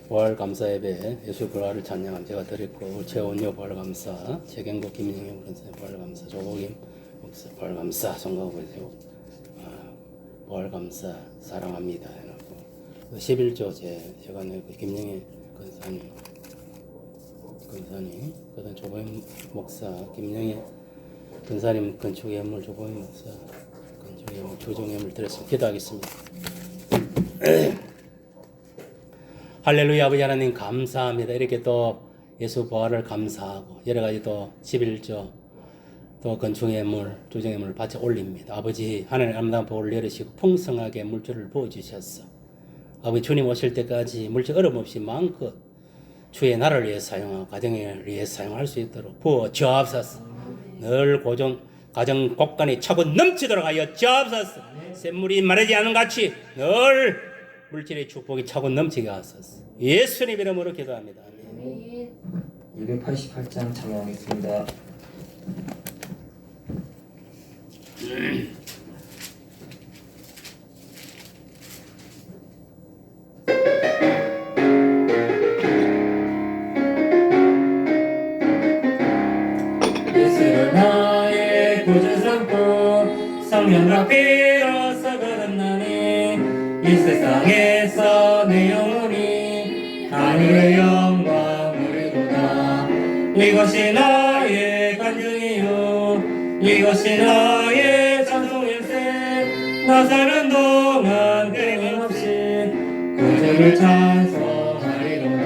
Speaker 1: 부활 감사 예배 예수 부활을 찬양한 제가 드렸고 최원효 부활 감사 최경국 김영영 권사 부활 감사 조복임 목사 부활 감사 송가호 권사 부활 감사 사랑합니다 해놓고 11조 제가 김영애 권사님 그다음 조복임 목사 김영애 권사님 건축의 예물 조복임 목사 건축의 예물 조정의 예물 드렸습니다. 기도하겠습니다. 할렐루야. 아버지 하나님 감사합니다. 이렇게 또 예수 부활을 감사하고 여러 가지 또 11조 또 건축의 예물 조정의 예물을 바쳐 올립니다. 아버지 하나님 아름다운 복을 내리시고 풍성하게 물질을 부어주셨어. 아버지 주님 오실 때까지 물질 어려움 없이 마음껏 주의 나라를 위해 사용하고 가정을 위해 사용할 수 있도록 부어 주옵소서. 늘 가정 곳간이 차고 넘치도록 하여 주옵소서. 샘물이 마르지 않은 같이 늘 물질의 축복이 차고 넘치게 하소서. 예수님 이름으로 기도합니다. 아멘.
Speaker 3: 288장 찬양하겠습니다. 나의 구주 삼고 성령과 피로써 거듭나니 이 세상에서 내 영혼이 하늘의 영광 누리도다. 이것이 나의 간증이요 이것이 나의 찬송일세. 나 사는 동안 끊임없이 구주를 찬송하리로다.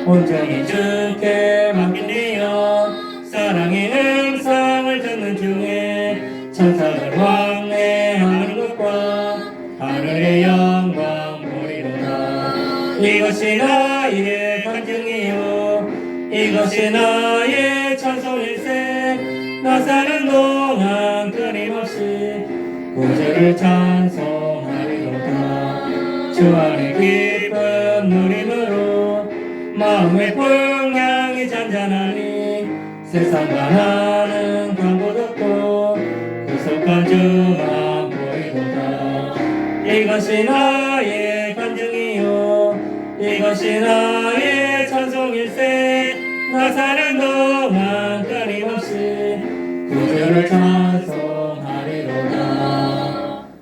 Speaker 3: 온전히 주께 맡기며 사랑의 음성을 듣는 중에 천사들 왕래하는 것과 하늘의 영광 보리로다. 이것이 나의 간증이요 이것이 나의 찬송일세. 나 사는 동안 끊임없이 구주를 찬송하리로다. 주 안에 기쁨 누림으로 마음의 풍랑이 잔잔하니 세상과 나는 광고 듣고 구속한 주만 보이도다. 이것이 나의 간증이요 이것이 나의 찬송일세. 나 사는 동안 끊임없이 구주를 찬송하리로다.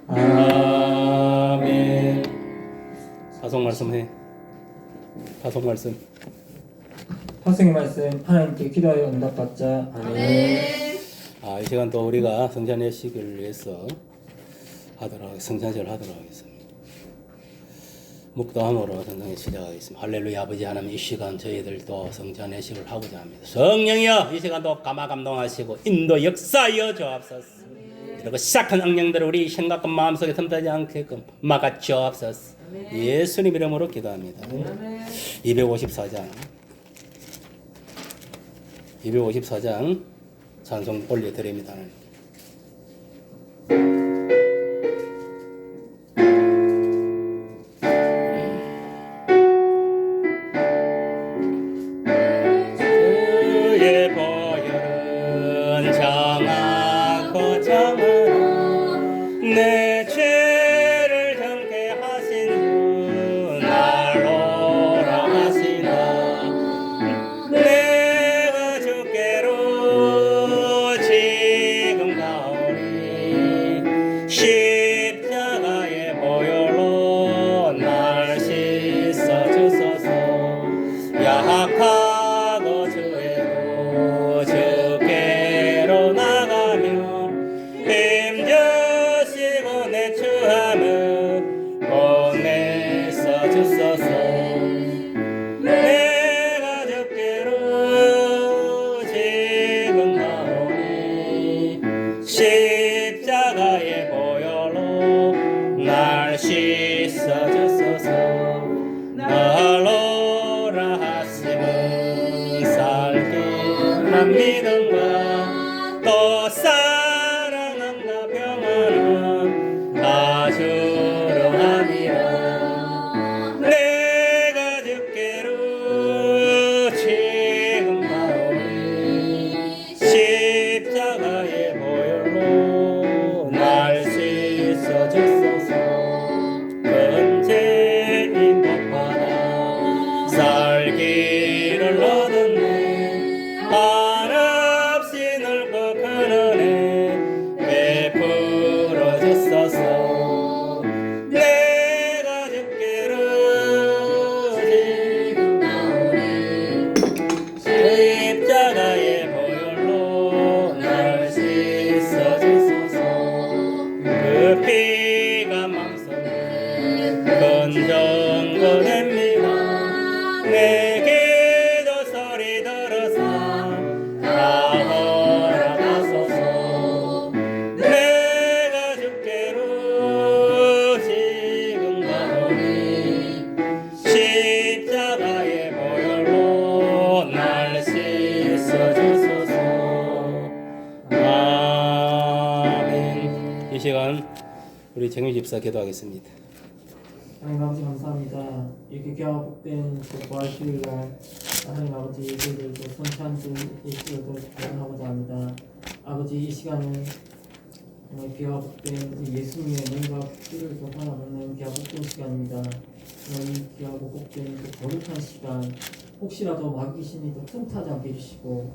Speaker 3: 아멘.
Speaker 1: 파송 말씀해. 파송 말씀.
Speaker 3: 파송의 말씀 하나님께 기도하여 응답받자. 아멘.
Speaker 1: 이 시간 또 우리가 성찬 예식을 위해서 성찬식을 하도록 하겠습니다. 묵도함으로 성찬을 시작하겠습니다. 할렐루야. 아버지 하나님, 이 시간 저희들도 성찬 예식을 하고자 합니다. 성령이여 이 시간도 감화감동하시고 인도 역사하여 주옵소서. 이러고 시작한 악령들을 우리 생각과 마음속에 틈타지 않게끔 막아 주옵소서. 예수님 이름으로 기도합니다. 254장 찬송 올려드립니다. 주의 보혈은 정하고 정하라. 내 죄를 정케 하신 주 날 오라 하시나. 내가 주께로 지금 가오니 십자가의 보혈로 날 씻어 주소서. 약하고 주에도 주께로 나가면 힘주시고 내 추함을 보내서 주소서. 내가 주께로 지금 나오니 십자가의 보혈로 날 씻어 주소서. 날 오라 하심은 살기란 믿음과 또 사랑함과 평안은 다 주려 함이라. 내가 주께로 지금 나오니 십자가의 보혈로 날 씻어 주소서. 번제인 법하다 살기를 얻었네. 한없이 넓고 큰 은혜 베풀어 주소서. 내가 주께로 지금 나오니 십자가의 보혈로 날 씻어 주소서. 그 피가 마음속에 건전거 됩니다. 내 기도 소리 들어서 다 허락하소서. 내가 주께로 지금 가오니 십자가의 보혈로 날 씻어 주소서. 아멘. 이 시간 우리 정유 집사 기도하겠습니다.
Speaker 3: 하나님 아버지 감사합니다. 이렇게 귀하고 복된 부활주일날 하나님 아버지 저희들도 성찬주 예식을 하고자 합니다. 아버지 이 시간은 정말 귀하고 복된 우리 예수님의 몸과 피를 하나 먹는 귀하고 복된 시간입니다. 정말 이 귀하고 복된 그 거룩한 시간 혹시라도 마귀신이 또 틈타지 않게 해주시고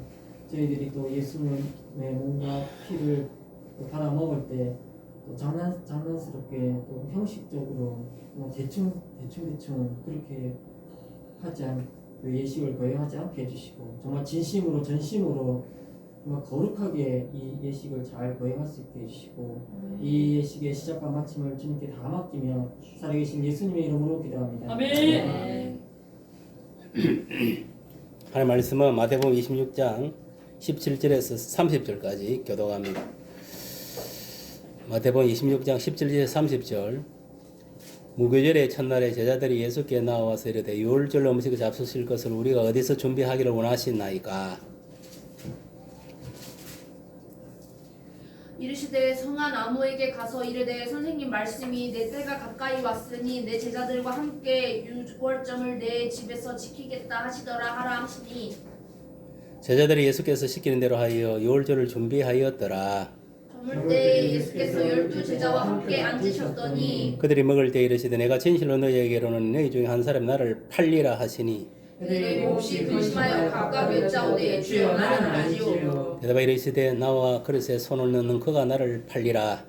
Speaker 3: 저희들이 또 예수님의 몸과 피를 또 받아 먹을 때 또 장난스럽게 또 형식적으로 뭐 대충 그렇게 하지 그 예식을 거행하지 않게 해주시고 정말 진심으로 전심으로 정말 거룩하게 이 예식을 잘 거행할 수 있게 해주시고 이 예식의 시작과 마침을 주님께 다 맡기며 살아계신 예수님의 이름으로 기도합니다.
Speaker 2: 아멘.
Speaker 1: 하나님 말씀은 마태복음 26장 17절에서 30절까지 교독합니다. 마태복음 26장 17절에서 30절. 무교절의 첫날에 제자들이 예수께 나와서 이르되 유월절 음식을 잡수실 것을 우리가 어디서 준비하기를 원하시나이까.
Speaker 5: 이르시되 성한 아무에게 가서 이르되 선생님 말씀이 내 때가 가까이 왔으니 내 제자들과 함께 유월절을 내 집에서 지키겠다 하시더라 하라 하시니
Speaker 1: 제자들이 예수께서 시키는 대로 하여 유월절을 준비하였더라.
Speaker 5: 저물 때 예수께서 12제자와 함께 앉으셨더니
Speaker 1: 그들이 먹을 때 이르시되 내가 진실로 너희에게로는 너희 중에 한 사람이 나를 팔리라 하시니
Speaker 5: 그들이 몹시 근심하여 각각 여짜오되 주여 나는 아니요
Speaker 1: 대답하여 이르시되 나와 그릇에 손을 넣는 그가 나를 팔리라.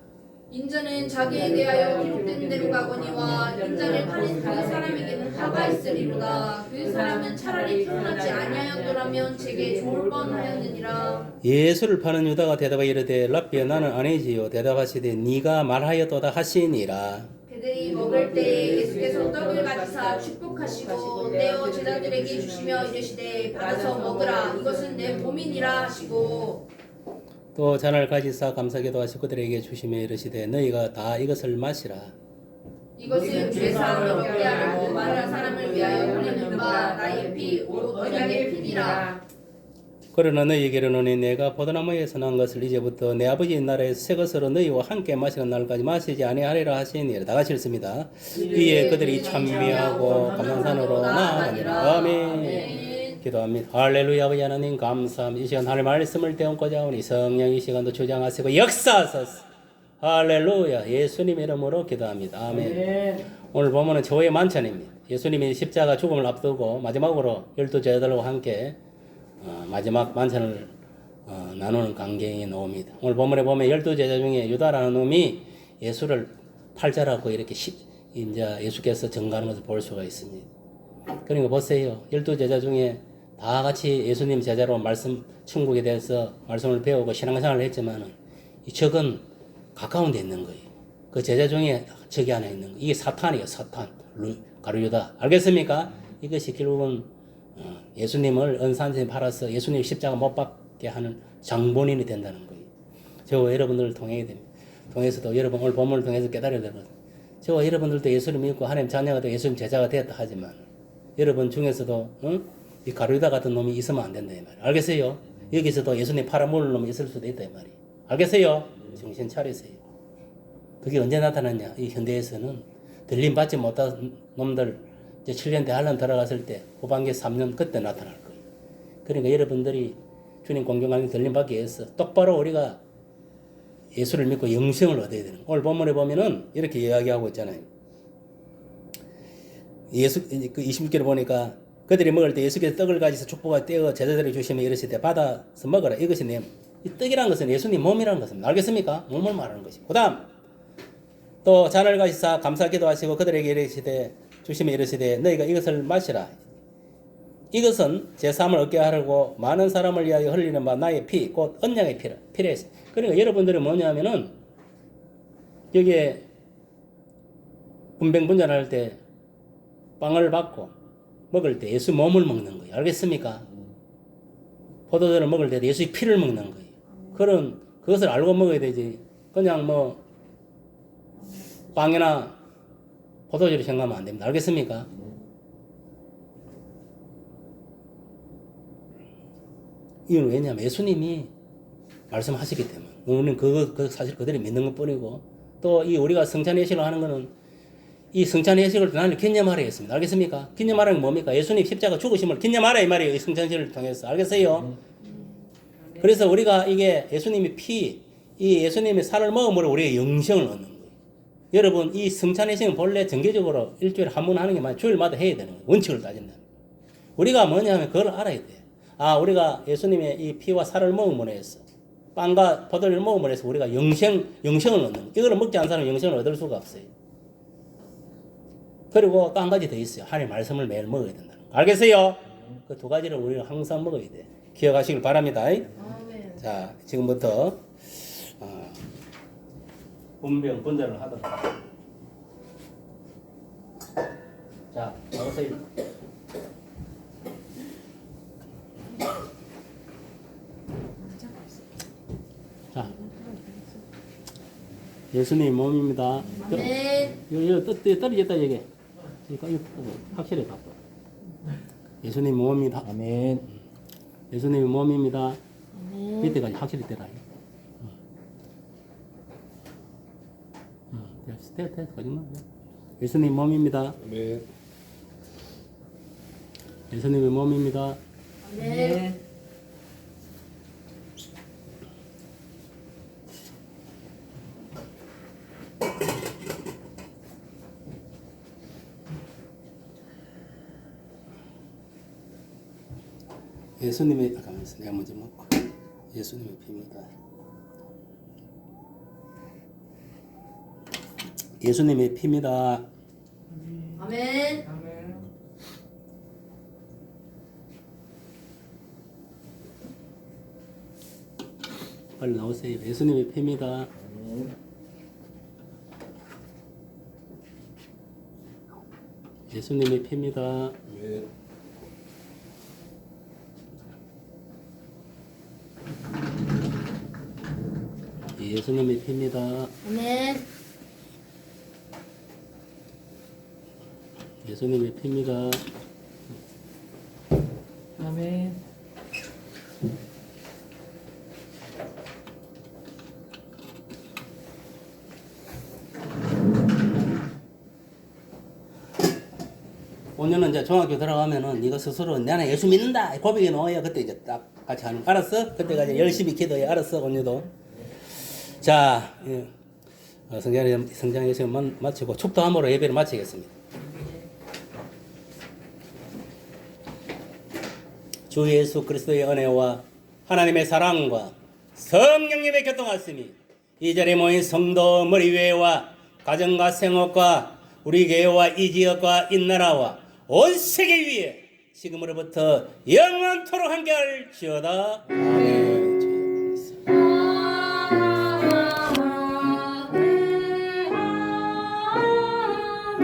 Speaker 5: 인자는 자기에 대하여 기록된 대로 가거니와 인자를 파는 그 사람에게는 화가 있으리로다. 그 사람은 차라리 태어나지 아니하였더라면 제게 좋을 뻔하였느니라.
Speaker 1: 예수를 파는 유다가 대답하여 이르되 랍비여 나는 아니지요. 대답하시되 네가 말하였도다 하시니라.
Speaker 5: 그들이 먹을 때 예수께서 떡을 가지사 축복하시고 떼어 제자들에게 주시며 이르시되 받아서 먹으라 이것은 내 몸이니라 하시고
Speaker 1: 또 잔을 가지사 감사기도 하시고 그들에게 주시며 이르시되 너희가 다 이것을 마시라.
Speaker 5: 이것은 죄사함을 얻게 하려고 많은 사람을 위하여 흘리는 바 나의 피 곧 언약의 피니라.
Speaker 1: 그러나 너희에게로는 내가 포도나무에서 난 것을 이제부터 내 아버지의 나라에서 새 것으로 너희와 함께 마시는 날까지 마시지 아니하리라 하시니라. 다 같이 읽습니다. 이에 그들이 찬미하고 감사산으로 나아가니라. 아멘. 기도합니다. 할렐루야. 아버지 하나님 감사합니다. 이 시간 하나님 말씀을 떼얹고자 하오니 성령 이 시간도 주장하시고 역사하소서. 할렐루야. 예수님 이름으로 기도합니다. 아멘. 오늘 보면은 최후의 만찬입니다. 예수님이 십자가 죽음을 앞두고 마지막으로 12제자들과 함께 마지막 만찬을 나누는 광경이 나옵니다. 오늘 본문에 보면 12제자 중에 유다라는 놈이 예수를 팔자라고 이렇게 이제 예수께서 증가하는 것을 볼 수가 있습니다. 그러니까 보세요. 12제자 중에 다 같이 예수님 제자로 말씀 천국에 대해서 말씀을 배우고 신앙생활을 했지만은 이 적은 가까운 데 있는 거예요. 그 제자 중에 적이 하나 있는 거예요. 이게 사탄이에요. 사탄. 가룟유다. 알겠습니까? 이것이 결국은 예수님을 은산에 팔아서 예수님 십자가 못 박게 하는 장본인이 된다는 거예요. 저와 여러분들을 통해야 됩니다. 통해서도 여러분 오늘 본문을 통해서 깨달아야 되거든요. 저와 여러분들도 예수를 믿고 하나님 자녀가 되고 예수님 제자가 되었다 하지만 여러분 중에서도 이 가룟유다 같은 놈이 있으면 안 된다 이 말이에요. 알겠어요? 여기서도 예수님 팔아먹을 놈이 있을 수도 있다 이 말이에요. 알겠어요? 정신 차리세요. 그게 언제 나타났냐? 이 현대에서는 들림 받지 못한 놈들 이제 7년 대환란 들어갔을 때 후반기 3년 그때 나타날 거예요. 그러니까 여러분들이 주님 공경하는 들림 받기 위해서 똑바로 우리가 예수를 믿고 영생을 얻어야 되는 거예요. 오늘 본문에 보면은 이렇게 이야기하고 있잖아요. 예수 그 26절에 보니까 그들이 먹을 때 예수께서 떡을 가지서 축복을 떼어 제자들에게 주시며 이르시되 받아서 먹어라. 이것이 이 떡이라는 것은 예수님 몸이라는 것입니다. 알겠습니까? 몸을 말하는 것이고. 그다음 또 잔을 가지사 감사 기도하시고 그들에게 이르시되 주시며 이르시되 너희가 이것을 마시라. 이것은 제사함을 얻게 하려고 많은 사람을 위하여 흘리는 바 나의 피 곧 언약의 피라. 그러니까 여러분들이 뭐냐면은 여기에 분배분전할 때 빵을 받고 먹을 때 예수 몸을 먹는 거예요. 알겠습니까? 포도주를 먹을 때 예수의 피를 먹는 거예요. 그것을 알고 먹어야 되지. 그냥 뭐 빵이나 포도주를 생각하면 안 됩니다. 알겠습니까? 이건 왜냐하면 예수님이 말씀하시기 때문에 우리는 그 사실 그들이 믿는 것 뿐이고 또 이 우리가 성찬 예식을 하는 거는 이 성찬 예식을 나는 기념하려 했습니다. 알겠습니까? 기념하라는 게 뭡니까? 예수님 십자가 죽으심을 기념하라 이 말이에요. 이 성찬 예식을 통해서. 알겠어요? 그래서 우리가 이게 예수님의 피, 이 예수님의 살을 먹음으로 우리의 영생을 얻는 거예요. 여러분 이 성찬 예식은 본래 정기적으로 일주일에 한 번 하는 게 맞아요. 주일마다 해야 되는 거예요. 원칙을 따진다면. 우리가 뭐냐면 그걸 알아야 돼요. 우리가 예수님의 이 피와 살을 먹음으로 해서 빵과 포도를 먹음으로 해서 우리가 영생을 얻는 거. 이거를 먹지 않은 사람은 영생을 얻을 수가 없어요. 그리고 또 한 가지 더 있어요. 하나님의 말씀을 매일 먹어야 된다. 알겠어요? 그 두 가지를 우리는 항상 먹어야 돼. 기억하시길 바랍니다.
Speaker 5: 아멘.
Speaker 1: 자, 지금부터 분명 분자를 하도록 하겠습니다. 자, 나오세요. 자, 예수님 몸입니다.
Speaker 5: 아멘.
Speaker 1: 이거 떨어졌다 얘기. 이거 확실히 바꿔. 예수님 몸입니다.
Speaker 3: 아멘.
Speaker 1: 예수님의 몸입니다. 밑에까지 확실히 떼라. 예수님 몸입니다.
Speaker 6: 아멘.
Speaker 1: 예수님의 몸입니다.
Speaker 5: 아멘.
Speaker 1: 예수님의 잠깐만 내가 먼저 먹고 예수님의 피입니다. 예수님의 피입니다.
Speaker 5: 아멘.
Speaker 4: 아멘.
Speaker 1: 빨리 나오세요. 예수님의 피입니다. 예수님의 피입니다.
Speaker 6: 아멘.
Speaker 1: 예수님의 피입니다.
Speaker 5: 아멘.
Speaker 1: 예수님의 피입니다.
Speaker 3: 아멘.
Speaker 1: 오늘은 이제 중학교 들어가면은 네가 스스로 나는 예수 믿는다 고백해 놓아요. 그때 이제 딱 같이 하는 거. 알았어? 그때까지 열심히 기도해. 알았어? 오늘도. 자, 성장의 시간 마치고 축도함으로 예배를 마치겠습니다. 주 예수 그리스도의 은혜와 하나님의 사랑과 성령님의 교통하심이 이 자리에 모인 성도 머리위에와 가정과 생업과 우리 교회와 이 지역과 이 나라와 온 세계 위에 지금으로부터 영원토록 함께할지어다. 아멘.